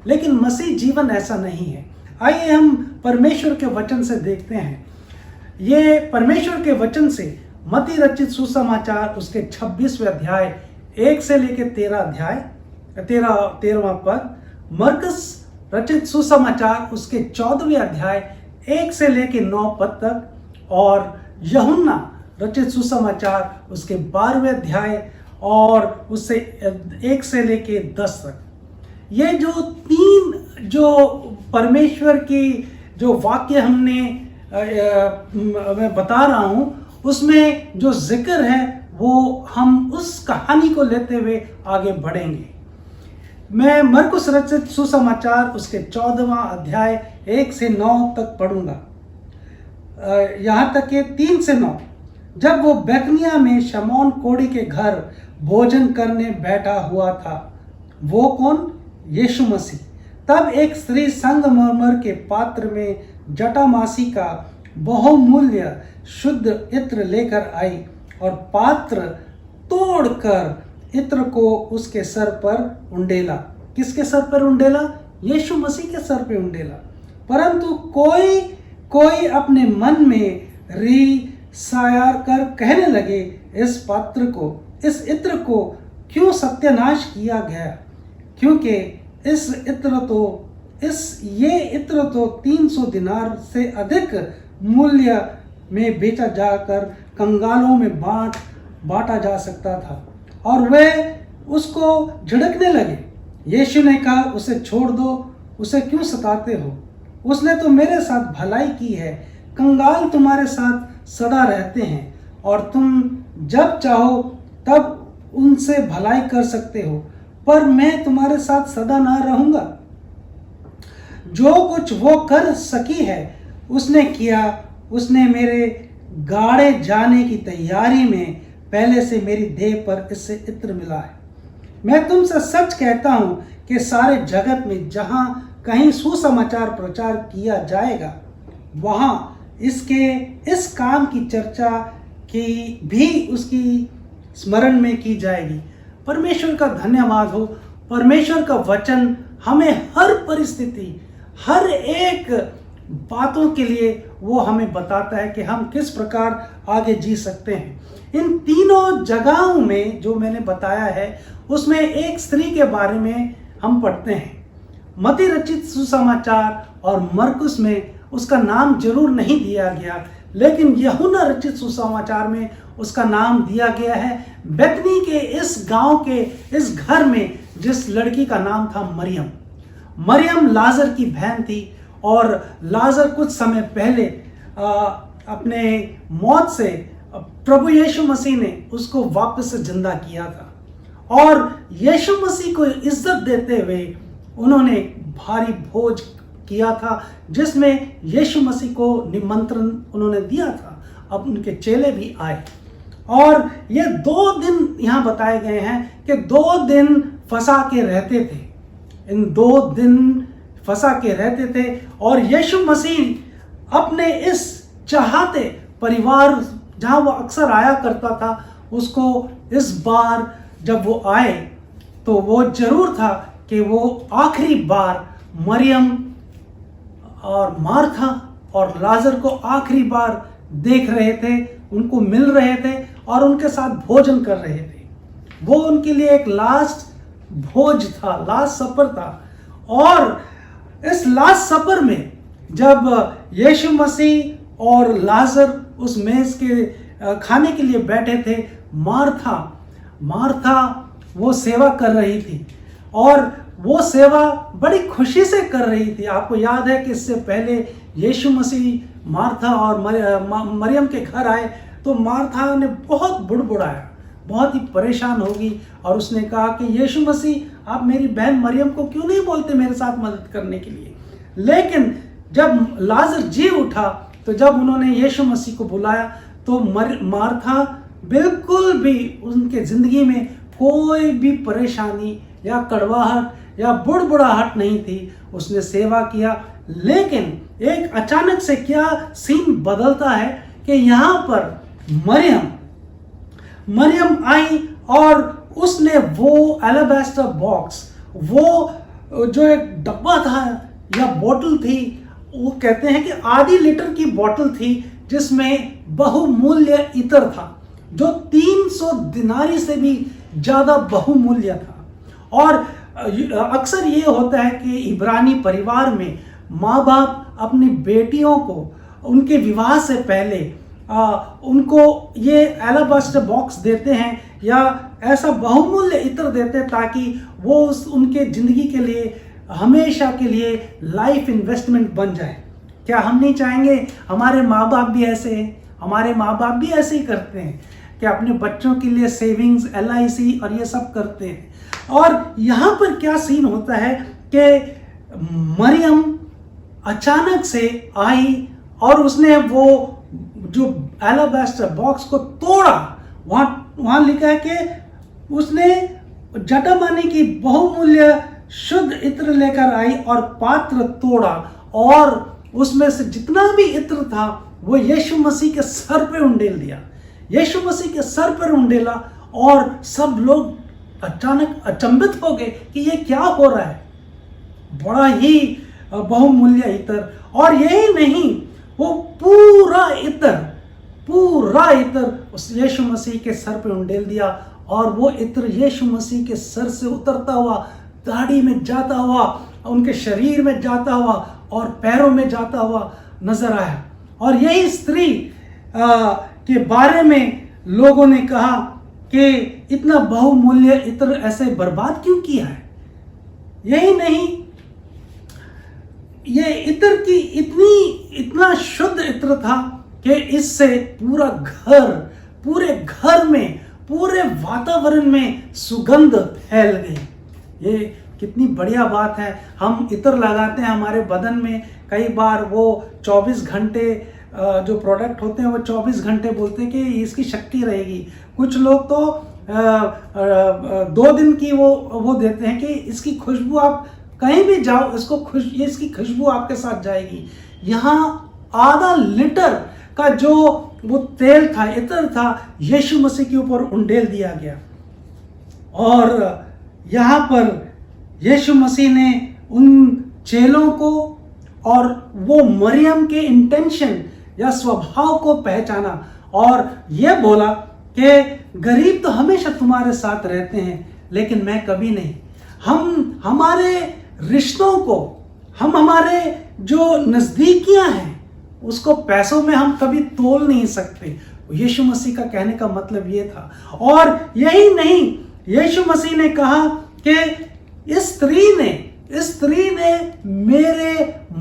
लेकिन मसीह जीवन ऐसा नहीं है। आइए हम परमेश्वर के वचन से देखते हैं। ये परमेश्वर के वचन से मत्ती रचित सुसमाचार उसके 26वें अध्याय 1 से लेकर 13वां पद, मरकुस रचित सुसमाचार उसके 14वें अध्याय 1 से लेकर 9 पद तक, और यूहन्ना रचित सुसमाचार उसके 12वें अध्याय और उससे 1 से लेके 10 तक। ये जो 3 जो परमेश्वर की जो वाक्य मैं बता रहा हूँ उसमें जो जिक्र है वो हम उस कहानी को लेते हुए आगे बढ़ेंगे। मैं मरकुस रचित सुसमाचार उसके 14वां अध्याय 1 से 9 तक पढ़ूंगा, यहाँ तक कि 3 से 9। जब वो बैतनिया में शमौन कोढ़ी के घर भोजन करने बैठा हुआ था, वो कौन? यीशु मसीह। तब एक स्त्री संगमरमर के पात्र में जटामासी का बहुमूल्य शुद्ध इत्र लेकर आई और पात्र तोड़कर इत्र को उसके सर पर उंडेला। किसके सर पर उंडेला? यीशु मसीह के सर पे उंडेला। परंतु कोई अपने मन में रिसाया कर कहने लगे, इस इत्र को क्यों सत्यानाश किया गया, क्योंकि ये इत्र तो 300 दिनार से अधिक मूल्य में बेचा जाकर कंगालों में बांटा जा सकता था। और वे उसको झिड़कने लगे। यीशु ने कहा, उसे छोड़ दो, उसे क्यों सताते हो? उसने तो मेरे साथ भलाई की है। कंगाल तुम्हारे साथ सदा रहते हैं और तुम जब चाहो तब उनसे भलाई कर सकते हो, पर मैं तुम्हारे साथ सदा ना रहूंगा। जो कुछ वो कर सकी है उसने किया। उसने मेरे गाड़े जाने की तैयारी में पहले से मेरी देह पर इससे इत्र मिला है। मैं तुमसे सच कहता हूं कि सारे जगत में जहां कहीं सुसमाचार प्रचार किया जाएगा, वहां इसके इस काम की चर्चा की भी उसकी स्मरण में की जाएगी। परमेश्वर का धन्यवाद हो। परमेश्वर का वचन हमें हर परिस्थिति, हर एक बातों के लिए वो हमें बताता है कि हम किस प्रकार आगे जी सकते हैं। इन तीनों जगहों में जो मैंने बताया है उसमें एक स्त्री के बारे में हम पढ़ते हैं। मत्ती रचित सुसमाचार और मरकुस में उसका नाम जरूर नहीं दिया गया, लेकिन यूहन्ना रचित सुसमाचार में उसका नाम दिया गया है। बेथनी के इस गांव के इस घर में जिस लड़की का नाम था मरियम। मरियम लाजर की बहन थी और लाजर कुछ समय पहले अपने मौत से प्रभु यीशु मसीह ने उसको वापस से जिंदा किया था और यीशु मसीह को इज्जत देते हुए उन्होंने भारी भोज किया था जिसमें यीशु मसीह को निमंत्रण उन्होंने दिया था। अब उनके चेले भी आए और ये 2 दिन यहाँ बताए गए हैं कि 2 दिन फंसा के रहते थे। इन 2 दिन फंसा के रहते थे और यीशु मसीह अपने इस चाहते परिवार जहाँ वो अक्सर आया करता था उसको इस बार जब वो आए तो वो जरूर था कि वो आखिरी बार मरियम और मार्था और लाजर को आखिरी बार देख रहे थे, उनको मिल रहे थे और उनके साथ भोजन कर रहे थे। वो उनके लिए एक लास्ट भोज था, लास्ट सपर था। और इस लास्ट सपर में जब यीशु मसीह और लाजर उस मेज के खाने के लिए बैठे थे, मार्था वो सेवा कर रही थी और वो सेवा बड़ी खुशी से कर रही थी। आपको याद है कि इससे पहले यीशु मसीह मार्था और मरियम के घर आए तो मार्था ने बहुत बुड़बुड़ाया, बहुत ही परेशान होगी और उसने कहा कि यीशु मसीह आप मेरी बहन मरियम को क्यों नहीं बोलते मेरे साथ मदद करने के लिए। लेकिन जब लाजर जी उठा तो जब उन्होंने यीशु मसीह को बुलाया तो मार्था बिल्कुल भी उनके जिंदगी में कोई भी परेशानी या कड़वाहट या बुड़बुड़ाहट नहीं थी। उसने सेवा किया। लेकिन एक अचानक से क्या सीन बदलता है कि यहाँ पर मरियम आई और उसने वो एलाबास्टर बॉक्स, वो जो एक डब्बा था या बोतल थी, वो कहते हैं कि आधी लीटर की बोतल थी जिसमें बहुमूल्य इत्र था जो 300 दिनारी से भी ज्यादा बहुमूल्य था। और अक्सर ये होता है कि इब्रानी परिवार में माँ बाप अपनी बेटियों को उनके विवाह से पहले उनको ये एलाबास्टर बॉक्स देते हैं या ऐसा बहुमूल्य इत्र देते हैं ताकि वो उनके जिंदगी के लिए हमेशा के लिए लाइफ इन्वेस्टमेंट बन जाए। क्या हम नहीं चाहेंगे हमारे माँ बाप भी ऐसे हैं? हमारे माँ बाप भी ऐसे ही करते हैं कि अपने बच्चों के लिए सेविंग्स, LIC और ये सब करते हैं। और यहाँ पर क्या सीन होता है कि मरियम अचानक से आई और उसने वो जो एलाबास्टर बॉक्स को तोड़ा। वहाँ लिखा है कि उसने जटामानी की बहुमूल्य शुद्ध इत्र लेकर आई और पात्र तोड़ा और उसमें से जितना भी इत्र था वो यीशु मसीह के सर पे उंडेल दिया। यीशु मसीह के सर पर उंडेला और सब लोग अचानक अचंभित हो गए कि ये क्या हो रहा है। बड़ा ही बहुमूल्य इत्र। और यही नहीं, वो पूरा इत्र उस यीशु मसीह के सर पे उंडेल दिया और वो इत्र यीशु मसीह के सर से उतरता हुआ दाढ़ी में जाता हुआ, उनके शरीर में जाता हुआ और पैरों में जाता हुआ नजर आया। और यही स्त्री के बारे में लोगों ने कहा कि इतना बहुमूल्य इत्र ऐसे बर्बाद क्यों किया है। यही नहीं, ये इत्र की इतना शुद्ध इत्र था कि इससे पूरे घर में, पूरे वातावरण में सुगंध फैल गई। ये कितनी बढ़िया बात है। हम इत्र लगाते हैं हमारे बदन में, कई बार वो 24 घंटे जो प्रोडक्ट होते हैं वो 24 घंटे बोलते हैं कि इसकी शक्ति रहेगी। कुछ लोग तो 2 दिन की वो देते हैं कि इसकी खुशबू, आप कहीं भी जाओ इसकी खुशबू आपके साथ जाएगी। यहाँ आधा लीटर का जो वो तेल था, इत्र था, यीशु मसीह के ऊपर उंडेल दिया गया। और यहाँ पर यीशु मसीह ने उन चेलों को और वो मरियम के इंटेंशन या स्वभाव को पहचाना और ये बोला कि गरीब तो हमेशा तुम्हारे साथ रहते हैं, लेकिन मैं कभी नहीं। हम हमारे रिश्तों को, हम हमारे जो नज़दीकियां हैं उसको पैसों में हम कभी तोल नहीं सकते। यीशु मसीह का कहने का मतलब ये था। और यही नहीं, यीशु मसीह ने कहा कि इस स्त्री ने मेरे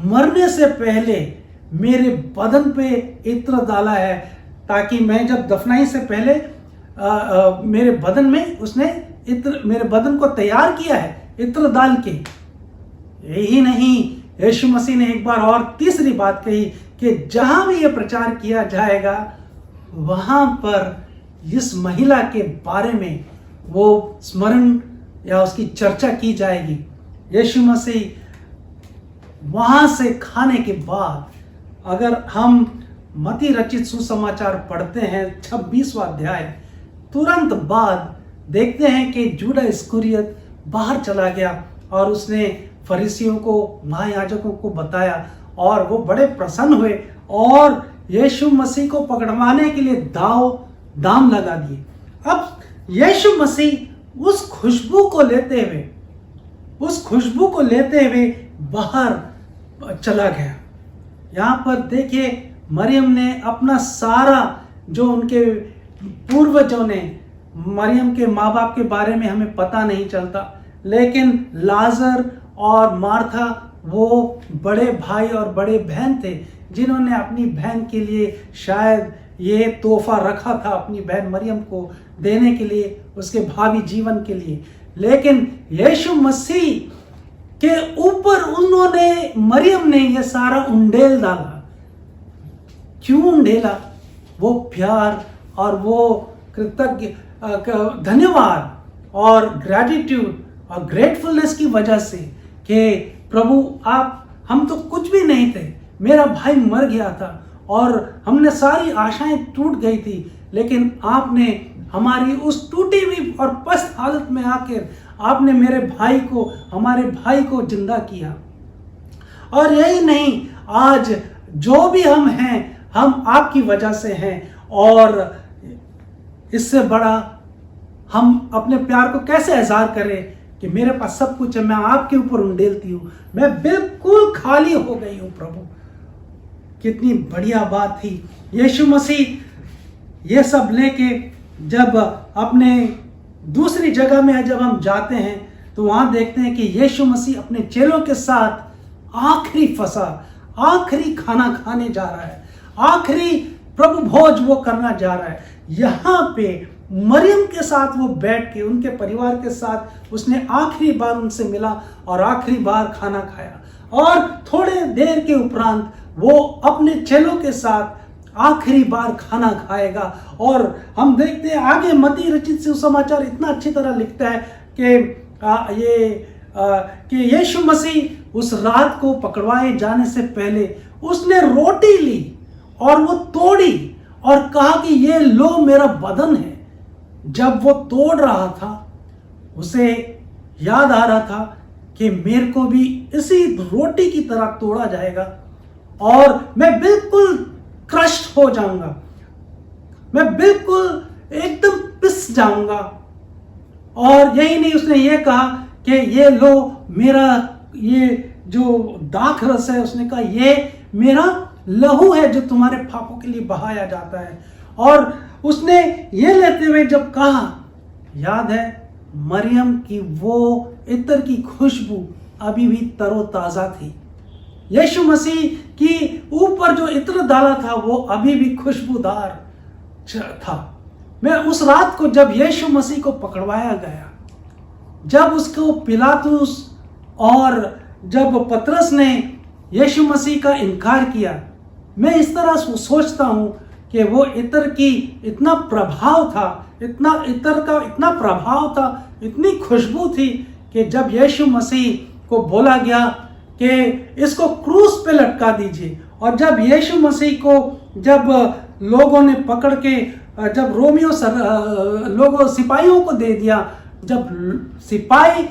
मरने से पहले मेरे बदन पे इत्र डाला है, ताकि मैं जब दफनाई से पहले मेरे बदन में उसने मेरे बदन को तैयार किया है इत्र डाल के। यही नहीं, यीशु मसीह ने एक बार और तीसरी बात कही कि जहां भी यह प्रचार किया जाएगा वहां पर इस महिला के बारे में वो स्मरण या उसकी चर्चा की जाएगी। यीशु मसीह वहां से खाने के बाद, अगर हम मत्ती रचित सुसमाचार पढ़ते हैं 26वां अध्याय, तुरंत बाद देखते हैं कि जूडा इस्करियत बाहर चला गया और उसने फरीसियों को, महायाजकों को बताया और वो बड़े प्रसन्न हुए और यीशु मसीह को पकड़वाने के लिए दाम लगा दिए। अब यीशु मसीह उस खुशबू को लेते हुए बाहर चला गया। यहाँ पर देखिए, मरियम ने अपना सारा, जो उनके पूर्वजों ने, मरियम के माँ बाप के बारे में हमें पता नहीं चलता, लेकिन लाजर और मार्था वो बड़े भाई और बड़े बहन थे जिन्होंने अपनी बहन के लिए शायद ये तोहफा रखा था अपनी बहन मरियम को देने के लिए, उसके भावी जीवन के लिए। लेकिन यीशु मसीह के ऊपर मरियम ने यह सारा उंडेल डाला। क्यों उंडेला? वो प्यार और वो कृतज्ञ धन्यवाद और ग्रैटिट्यूड और ग्रेटफुलनेस की वजह से कि प्रभु हम तो कुछ भी नहीं थे, मेरा भाई मर गया था और हमने सारी आशाएं टूट गई थी, लेकिन आपने हमारी उस टूटी हुई और पस्त हालत में आकर आपने हमारे भाई को जिंदा किया। और यही नहीं, आज जो भी हम हैं, हम आपकी वजह से हैं और इससे बड़ा हम अपने प्यार को कैसे इजहार करें कि मेरे पास सब कुछ है, मैं आपके ऊपर उंडेलती हूँ, मैं बिल्कुल खाली हो गई हूँ। प्रभु, कितनी बढ़िया बात थी। यीशु मसीह ये सब लेके जब अपने दूसरी जगह में जब हम जाते हैं तो वहां देखते हैं कि यीशु मसीह अपने चेलों के साथ आखिरी खाना खाने जा रहा है, आखिरी प्रभु भोज वो करना जा रहा है। यहाँ पे मरियम के साथ वो बैठ के उनके परिवार के साथ उसने आखिरी बार उनसे मिला और आखिरी बार खाना खाया, और थोड़े देर के उपरांत वो अपने चेलों के साथ आखिरी बार खाना खाएगा। और हम देखते हैं आगे मत्ती रचित सुसमाचार इतना अच्छी तरह लिखता है कि यीशु मसीह उस रात को पकड़वाए जाने से पहले उसने रोटी ली और वो तोड़ी और कहा कि ये लो मेरा बदन है। जब वो तोड़ रहा था उसे याद आ रहा था कि मेरे को भी इसी रोटी की तरह तोड़ा जाएगा और मैं बिल्कुल क्रश्ड हो जाऊंगा, मैं बिल्कुल एकदम पिस जाऊंगा। और यही नहीं, उसने ये कहा कि ये लो मेरा ये जो दाख रस है, उसने कहा ये मेरा लहू है जो तुम्हारे पापों के लिए बहाया जाता है। और उसने ये लेते हुए जब कहा, याद है मरियम की वो इत्र की खुशबू अभी भी तरोताजा थी। यीशु मसीह की ऊपर जो इत्र डाला था वो अभी भी खुशबूदार था। मैं उस रात को जब यीशु मसीह को पकड़वाया गया, जब उसको पिलातुस और जब पतरस ने यीशु मसीह का इनकार किया, मैं इस तरह सोचता हूं कि वो इत्र की इतना प्रभाव था, इतना इत्र का इतना प्रभाव था, इतनी खुशबू थी कि जब यीशु मसीह को बोला गया कि इसको क्रूस पे लटका दीजिए, और जब यीशु मसीह को जब लोगों ने पकड़ के जब लोगों सिपाहियों को दे दिया, जब सिपाही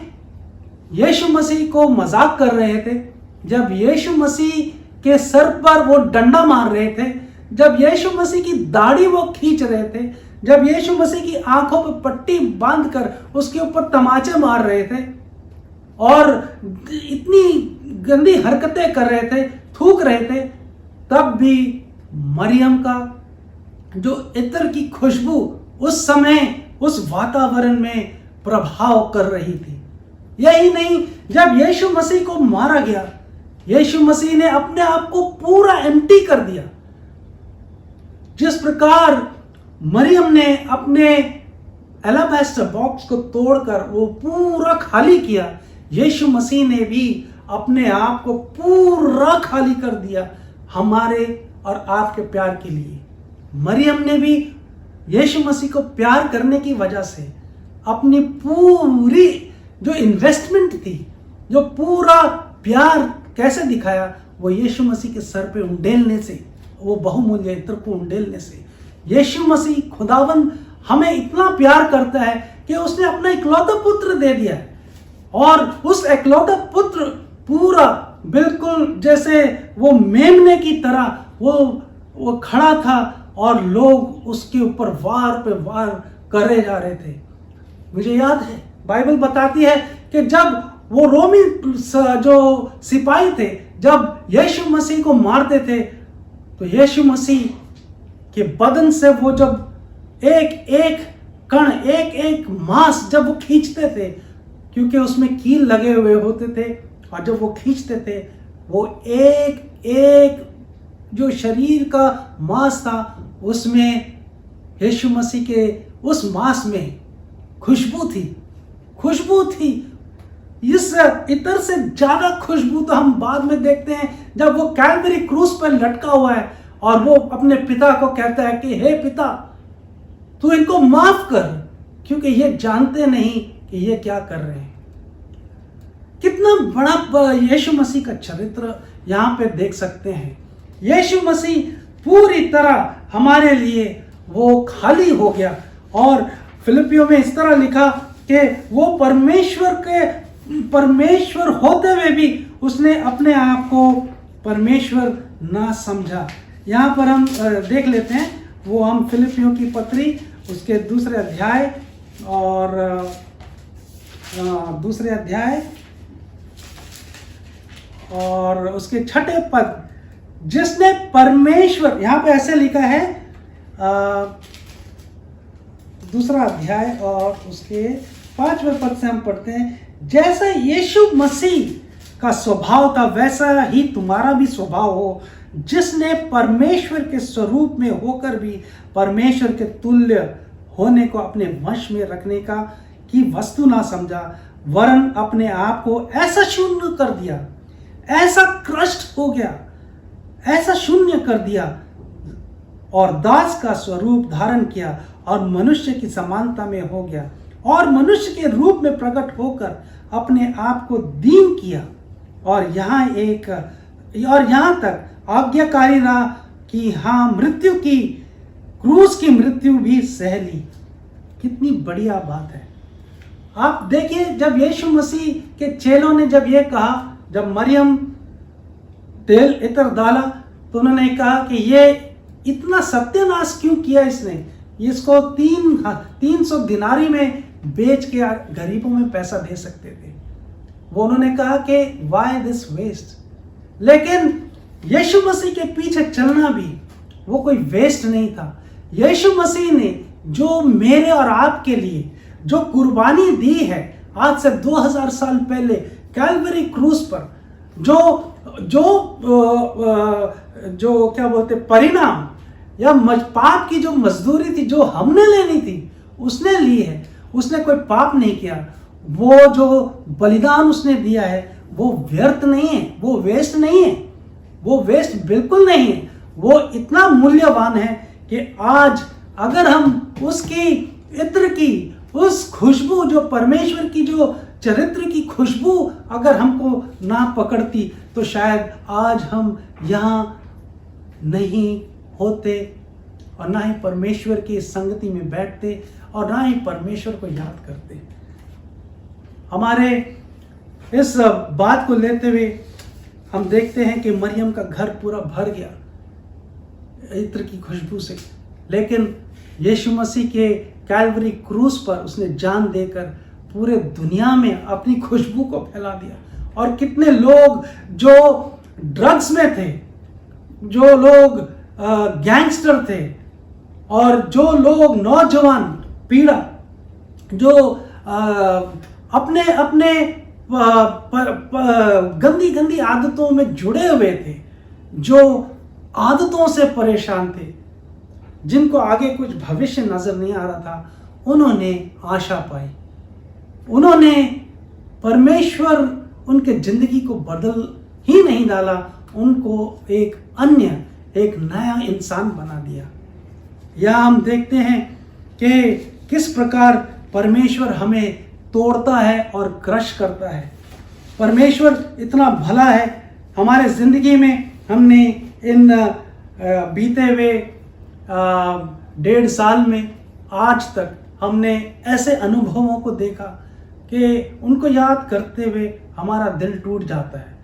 यीशु मसीह को मजाक कर रहे थे, जब यीशु मसीह के सर पर वो डंडा मार रहे थे, जब यीशु मसीह की दाढ़ी वो खींच रहे थे, जब यीशु मसीह की आंखों पर पट्टी बांधकर उसके ऊपर तमाचे मार रहे थे और इतनी गंदी हरकतें कर रहे थे, थूक रहे थे, तब भी मरियम का जो इत्र की खुशबू उस समय उस वातावरण में प्रभाव कर रही थी। यही नहीं, जब यीशु मसीह को मारा गया, यीशु मसीह ने अपने आप को पूरा एम्प्टी कर दिया। जिस प्रकार मरियम ने अपने एलाबास्टर बॉक्स को तोड़कर वो पूरा खाली किया, यीशु मसीह ने भी अपने आप को पूरा खाली कर दिया हमारे और आपके प्यार के लिए। मरियम ने भी यीशु मसीह को प्यार करने की वजह से अपनी पूरी जो इन्वेस्टमेंट थी, जो पूरा प्यार कैसे दिखाया, वो यीशु मसीह के सर पे उंडेलने से, वो बहुमूल्य इत्र को उंडेलने से। यीशु मसीह खुदावंद हमें इतना प्यार करता है कि उसने अपना इकलौता पुत्र दे दिया है, और उस इकलौता पुत्र पूरा बिल्कुल जैसे वो मेमने की तरह वो खड़ा था और लोग उसके ऊपर वार पे वार करे जा रहे थे। मुझे याद है, बाइबल बताती है कि जब वो रोमी जो सिपाही थे, जब यीशु मसीह को मारते थे, तो यीशु मसीह के बदन से वो जब एक एक कण, एक एक मांस जब वो खींचते थे, क्योंकि उसमें कील लगे हुए होते थे, और जब वो खींचते थे, वो एक एक जो शरीर का मांस था, उसमें यीशु मसीह के उस मांस में खुशबू थी। इस इतर से ज्यादा खुशबू तो हम बाद में देखते हैं जब वो कैलवरी क्रूस पर लटका हुआ है और वो अपने पिता को कहता है कि हे पिता, तू इनको माफ कर, क्योंकि ये जानते नहीं कि ये क्या कर रहे हैं। कितना बड़ा यीशु मसीह का चरित्र यहाँ पे देख सकते हैं। यीशु मसीह पूरी तरह हमारे लिए वो खाली हो गया, और फिलिपियों में इस तरह लिखा कि वो परमेश्वर होते हुए भी उसने अपने आप को परमेश्वर ना समझा। यहाँ पर हम देख लेते हैं, वो हम फिलिपियों की पत्री उसके दूसरे अध्याय और उसके 6 पद, जिसने परमेश्वर, यहाँ पे ऐसे लिखा है, दूसरा अध्याय और उसके 5वें पद से हम पढ़ते हैं, जैसा यीशु मसीह का स्वभाव था वैसा ही तुम्हारा भी स्वभाव हो, जिसने परमेश्वर के स्वरूप में होकर भी परमेश्वर के तुल्य होने को अपने वश में रखने की वस्तु ना समझा, वरन अपने आप को ऐसा शून्य कर दिया, ऐसा क्रस्ट हो गया, ऐसा शून्य कर दिया, और दास का स्वरूप धारण किया और मनुष्य की समानता में हो गया, और मनुष्य के रूप में प्रकट होकर अपने आप को दीन किया, और यहाँ तक आज्ञाकारी रहा कि हाँ, मृत्यु की, क्रूस की मृत्यु भी सह ली। कितनी बढ़िया बात है। आप देखिए, जब यीशु मसीह के चेलों ने जब ये कहा, जब मरियम तेल इत्र डाला, तो उन्होंने कहा कि ये इतना सत्यानाश क्यों किया इसने, इसको 300 दिनारी में बेच के गरीबों में पैसा दे सकते थे। वो उन्होंने कहा कि वाई दिस वेस्ट। लेकिन यीशु मसीह के पीछे चलना भी वो कोई वेस्ट नहीं था। यीशु मसीह ने जो मेरे और आपके लिए जो कुर्बानी दी है, आज से 2000 साल पहले कैलवरी क्रूस पर, जो जो क्या बोलते परिणाम या पाप की जो मजदूरी थी जो हमने लेनी थी उसने ली है। उसने कोई पाप नहीं किया। वो जो बलिदान उसने दिया है वो व्यर्थ नहीं है, वो वेस्ट नहीं है, वो वेस्ट बिल्कुल नहीं है। वो इतना मूल्यवान है कि आज अगर हम उसकी इत्र की उस खुशबू, जो परमेश्वर की जो चरित्र की खुशबू अगर हमको ना पकड़ती तो शायद आज हम यहाँ नहीं होते और ना ही परमेश्वर की संगति में बैठते और ना ही परमेश्वर को याद करते। हमारे इस बात को लेते हुए हम देखते हैं कि मरियम का घर पूरा भर गया इत्र की खुशबू से, लेकिन यीशु मसीह के कैलवरी क्रूस पर उसने जान देकर पूरे दुनिया में अपनी खुशबू को फैला दिया। और कितने लोग जो ड्रग्स में थे, जो लोग गैंगस्टर थे और जो लोग नौजवान पीढ़ा जो अपने अपने गंदी गंदी आदतों में जुड़े हुए थे, जो आदतों से परेशान थे, जिनको आगे कुछ भविष्य नजर नहीं आ रहा था, उन्होंने आशा पाई। उन्होंने परमेश्वर उनके जिंदगी को बदल ही नहीं डाला, उनको एक अन्य, एक नया इंसान बना दिया। यह हम देखते हैं कि किस प्रकार परमेश्वर हमें तोड़ता है और क्रश करता है। परमेश्वर इतना भला है। हमारे जिंदगी में हमने इन बीते हुए 1.5 साल में आज तक हमने ऐसे अनुभवों को देखा कि उनको याद करते हुए हमारा दिल टूट जाता है।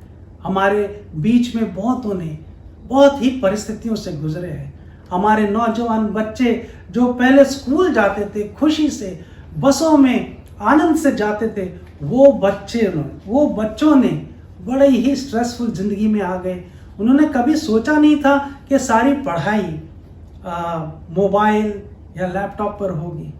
हमारे बीच में बहुतों ने बहुत ही परिस्थितियों से गुजरे हैं। हमारे नौजवान बच्चे जो पहले स्कूल जाते थे खुशी से, बसों में आनंद से जाते थे, वो बच्चों ने बड़े ही स्ट्रेसफुल जिंदगी में आ गए। उन्होंने कभी सोचा नहीं था कि सारी पढ़ाई मोबाइल या लैपटॉप पर होगी।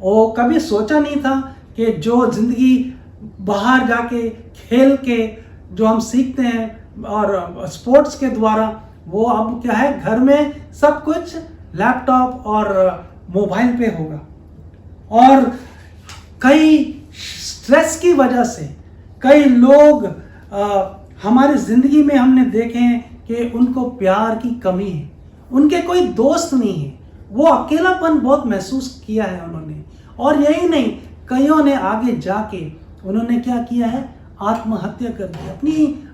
और कभी सोचा नहीं था कि जो जिंदगी बाहर जाके खेल के जो हम सीखते हैं और स्पोर्ट्स के द्वारा, वो अब क्या है, घर में सब कुछ लैपटॉप और मोबाइल पे होगा। और कई स्ट्रेस की वजह से कई लोग हमारी जिंदगी में हमने देखे हैं कि उनको प्यार की कमी है, उनके कोई दोस्त नहीं है, वो अकेलापन बहुत महसूस किया है उन्होंने। और यही नहीं, कईयों ने आगे जाके उन्होंने क्या किया है, आत्महत्या कर दी,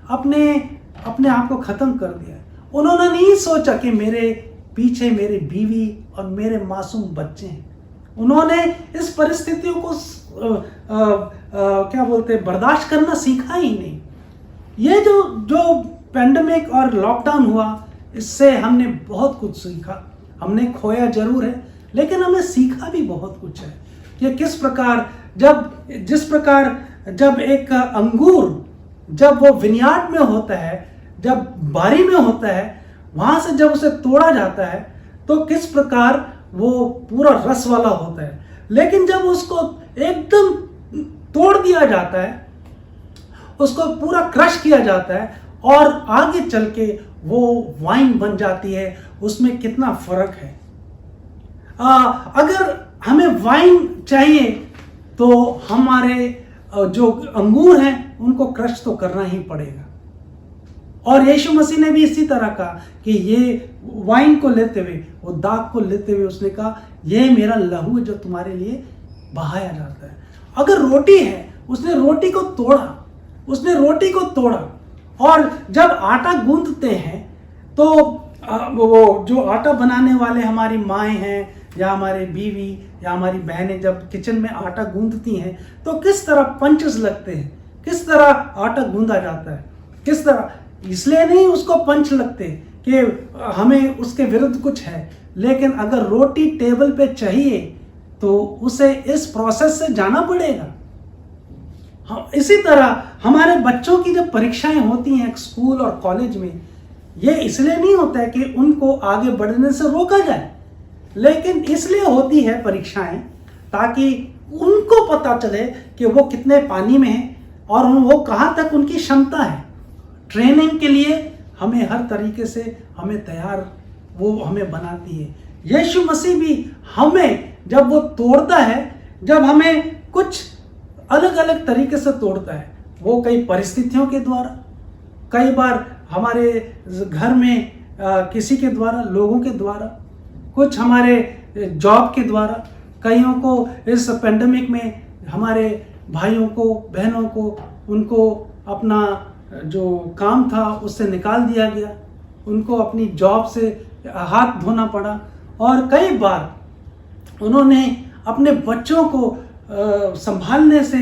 अपने आप को खत्म कर दिया। उन्होंने नहीं सोचा कि मेरे पीछे मेरी बीवी और मेरे मासूम बच्चे हैं। उन्होंने इस परिस्थितियों को क्या बोलते हैं, बर्दाश्त करना सीखा ही नहीं। ये जो पेंडेमिक और लॉकडाउन हुआ, इससे हमने बहुत कुछ सीखा। हमने खोया जरूर है, लेकिन हमने सीखा भी बहुत कुछ है कि किस प्रकार जब एक अंगूर जब वो विनयार्ड में होता है, जब बारी में होता है, वहां से जब उसे तोड़ा जाता है तो किस प्रकार वो पूरा रस वाला होता है। लेकिन जब उसको एकदम तोड़ दिया जाता है, उसको पूरा क्रश किया जाता है और आगे चल के वो वाइन बन जाती है, उसमें कितना फर्क है। अगर हमें वाइन चाहिए तो हमारे जो अंगूर हैं उनको क्रश तो करना ही पड़ेगा। और यीशु मसीह ने भी इसी तरह कहा कि ये वाइन को लेते हुए, वो दाग को लेते हुए उसने कहा, ये मेरा लहू है जो तुम्हारे लिए बहाया जाता है। अगर रोटी है, उसने रोटी को तोड़ा। और जब आटा गूंथते हैं तो वो जो आटा बनाने वाले हमारी माएँ हैं या हमारे बीवी या हमारी बहनें जब किचन में आटा गूंथती हैं तो किस तरह पंचेस लगते हैं, किस तरह आटा गूंदा जाता है, किस तरह। इसलिए नहीं उसको पंच लगते कि हमें उसके विरुद्ध कुछ है, लेकिन अगर रोटी टेबल पे चाहिए तो उसे इस प्रोसेस से जाना पड़ेगा। इसी तरह हमारे बच्चों की जब परीक्षाएं होती हैं स्कूल और कॉलेज में, ये इसलिए नहीं होता है कि उनको आगे बढ़ने से रोका जाए, लेकिन इसलिए होती है परीक्षाएं ताकि उनको पता चले कि वो कितने पानी में हैं और वो कहाँ तक उनकी क्षमता है। ट्रेनिंग के लिए हमें हर तरीके से हमें तैयार वो हमें बनाती है। यीशु मसीह भी हमें जब वो तोड़ता है, जब हमें कुछ अलग अलग तरीके से तोड़ता है, वो कई परिस्थितियों के द्वारा, कई बार हमारे घर में किसी के द्वारा, लोगों के द्वारा, कुछ हमारे जॉब के द्वारा, कईयों को इस पेंडेमिक में हमारे भाइयों को, बहनों को, उनको अपना जो काम था उससे निकाल दिया गया, उनको अपनी जॉब से हाथ धोना पड़ा, और कई बार उन्होंने अपने बच्चों को संभालने से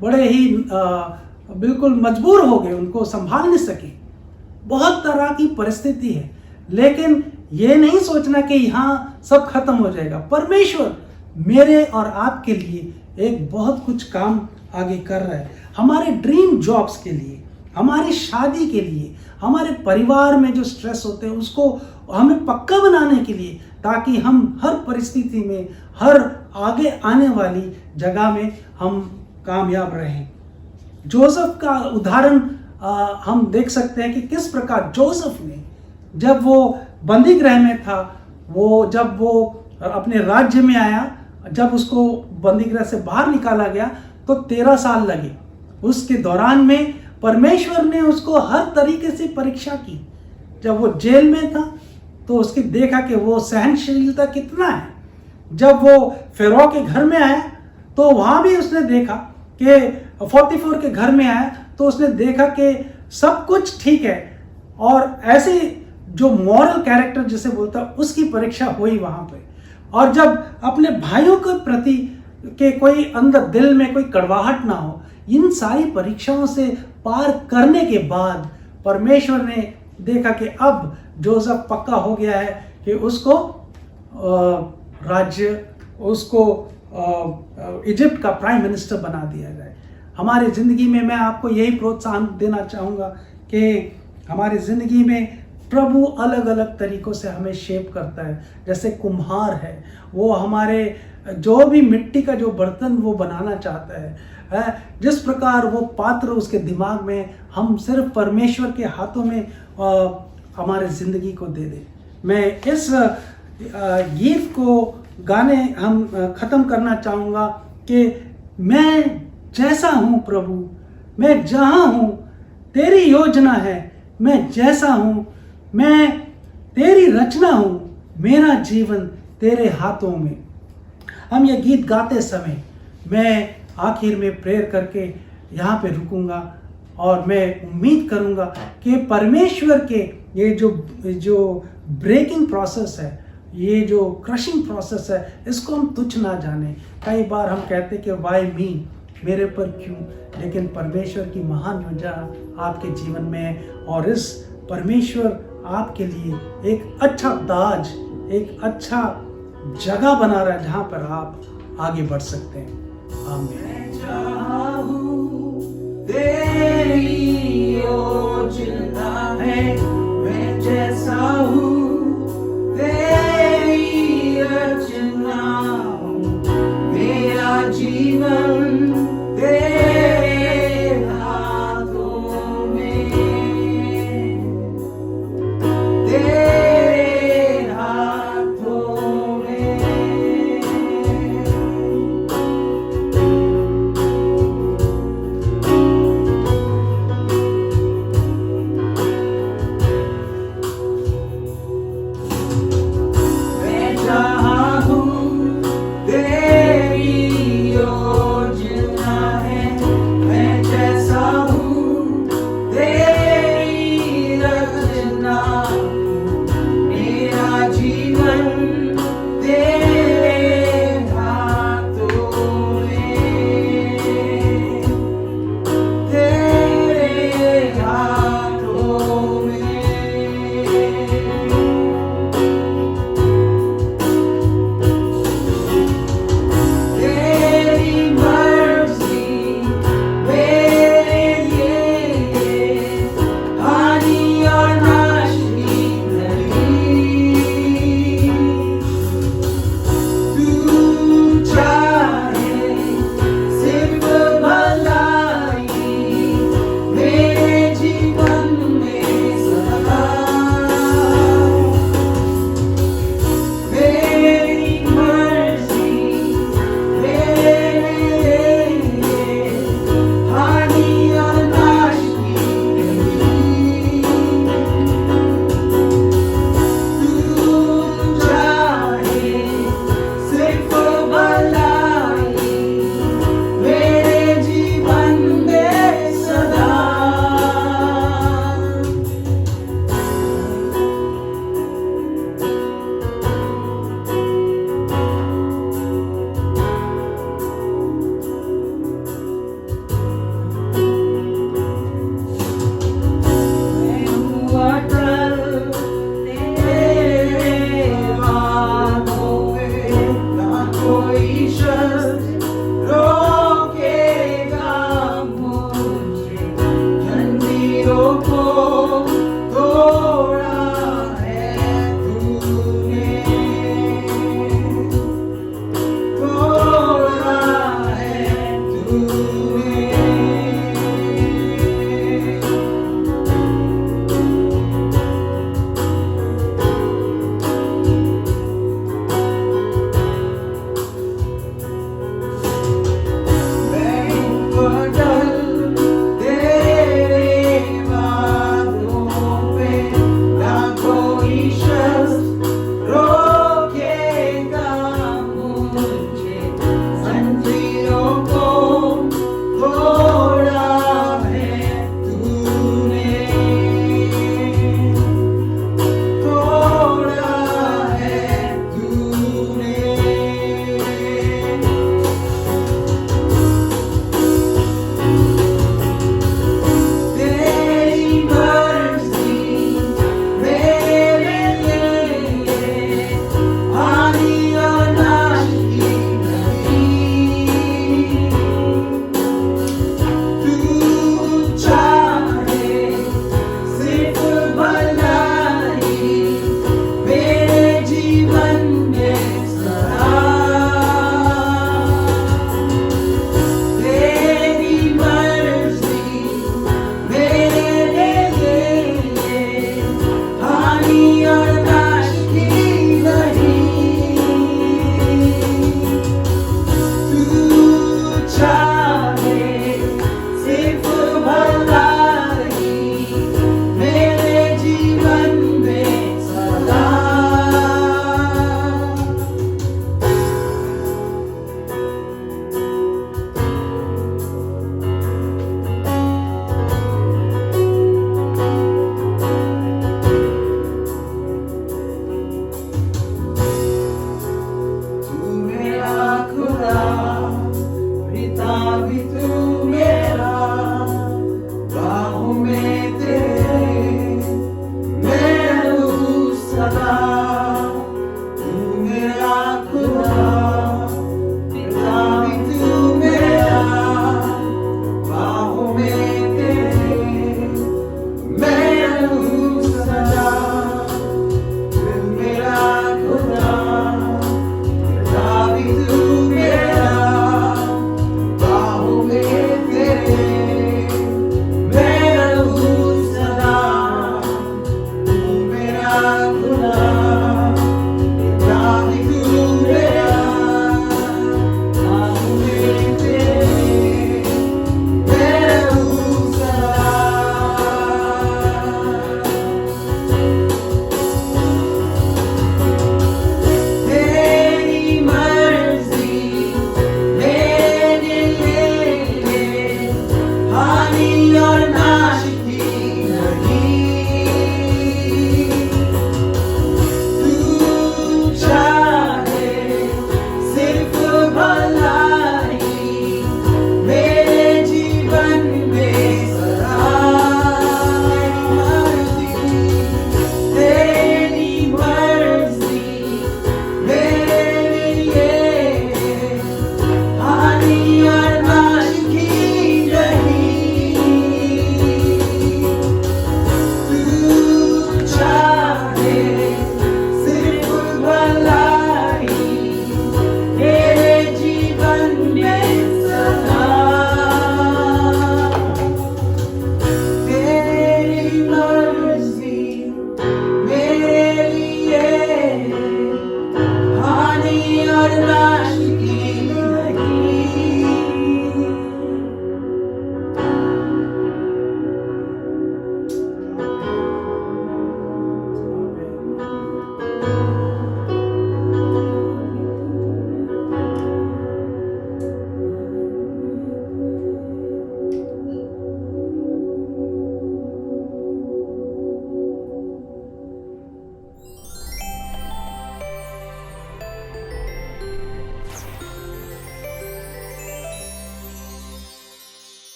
बड़े ही बिल्कुल मजबूर हो गए, उनको संभाल नहीं सके। बहुत तरह की परिस्थिति है, लेकिन ये नहीं सोचना कि यहाँ सब खत्म हो जाएगा। परमेश्वर मेरे और आपके लिए एक बहुत कुछ काम आगे कर रहा है, हमारे ड्रीम जॉब्स के लिए, हमारी शादी के लिए, हमारे परिवार में जो स्ट्रेस होते हैं उसको हमें पक्का बनाने के लिए, ताकि हम हर परिस्थिति में, हर आगे आने वाली जगह में हम कामयाब रहें। जोसेफ का उदाहरण हम देख सकते हैं कि किस प्रकार जोसेफ ने, जब वो बंदी गृह में था, जब वो अपने राज्य में आया, जब उसको बंदी गृह से बाहर निकाला गया तो 13 साल लगे। उसके दौरान में परमेश्वर ने उसको हर तरीके से परीक्षा की। जब वो जेल में था तो उसकी देखा कि वो सहनशीलता कितना है। जब वो फ़िरौन के घर में आया तो वहाँ भी उसने देखा कि 44 के घर में आया तो उसने देखा कि सब कुछ ठीक है, और ऐसे जो मॉरल कैरेक्टर जिसे बोलता है उसकी परीक्षा हुई वहाँ पे। और जब अपने भाइयों के प्रति के कोई अंदर दिल में कोई कड़वाहट ना हो, इन सारी परीक्षाओं से पार करने के बाद परमेश्वर ने देखा कि अब जोसेफ पक्का हो गया है कि उसको राज्य, उसको इजिप्ट का प्राइम मिनिस्टर बना दिया जाए। हमारी ज़िंदगी में मैं आपको यही प्रोत्साहन देना चाहूँगा कि हमारी ज़िंदगी में प्रभु अलग अलग तरीक़ों से हमें शेप करता है। जैसे कुम्हार है, वो हमारे जो भी मिट्टी का जो बर्तन वो बनाना चाहता है, जिस प्रकार वो पात्र उसके दिमाग में, हम सिर्फ परमेश्वर के हाथों में हमारे ज़िंदगी को दे दें। मैं इस गीत को गाने हम ख़त्म करना चाहूँगा कि मैं जैसा हूँ प्रभु, मैं जहाँ हूँ तेरी योजना है, मैं जैसा हूँ मैं तेरी रचना हूँ, मेरा जीवन तेरे हाथों में। हम ये गीत गाते समय मैं आखिर में प्रेयर करके यहाँ पे रुकूंगा, और मैं उम्मीद करूँगा कि परमेश्वर के ये जो ब्रेकिंग प्रोसेस है, ये जो क्रशिंग प्रोसेस है, इसको हम तुच्छ ना जाने। कई बार हम कहते कि वाई मी, मेरे पर क्यों, लेकिन परमेश्वर की महान योजना आपके जीवन में है, और इस परमेश्वर आपके लिए एक अच्छा ताज, एक अच्छा जगह बना रहा है जहाँ पर आप आगे बढ़ सकते हैं। आमीन।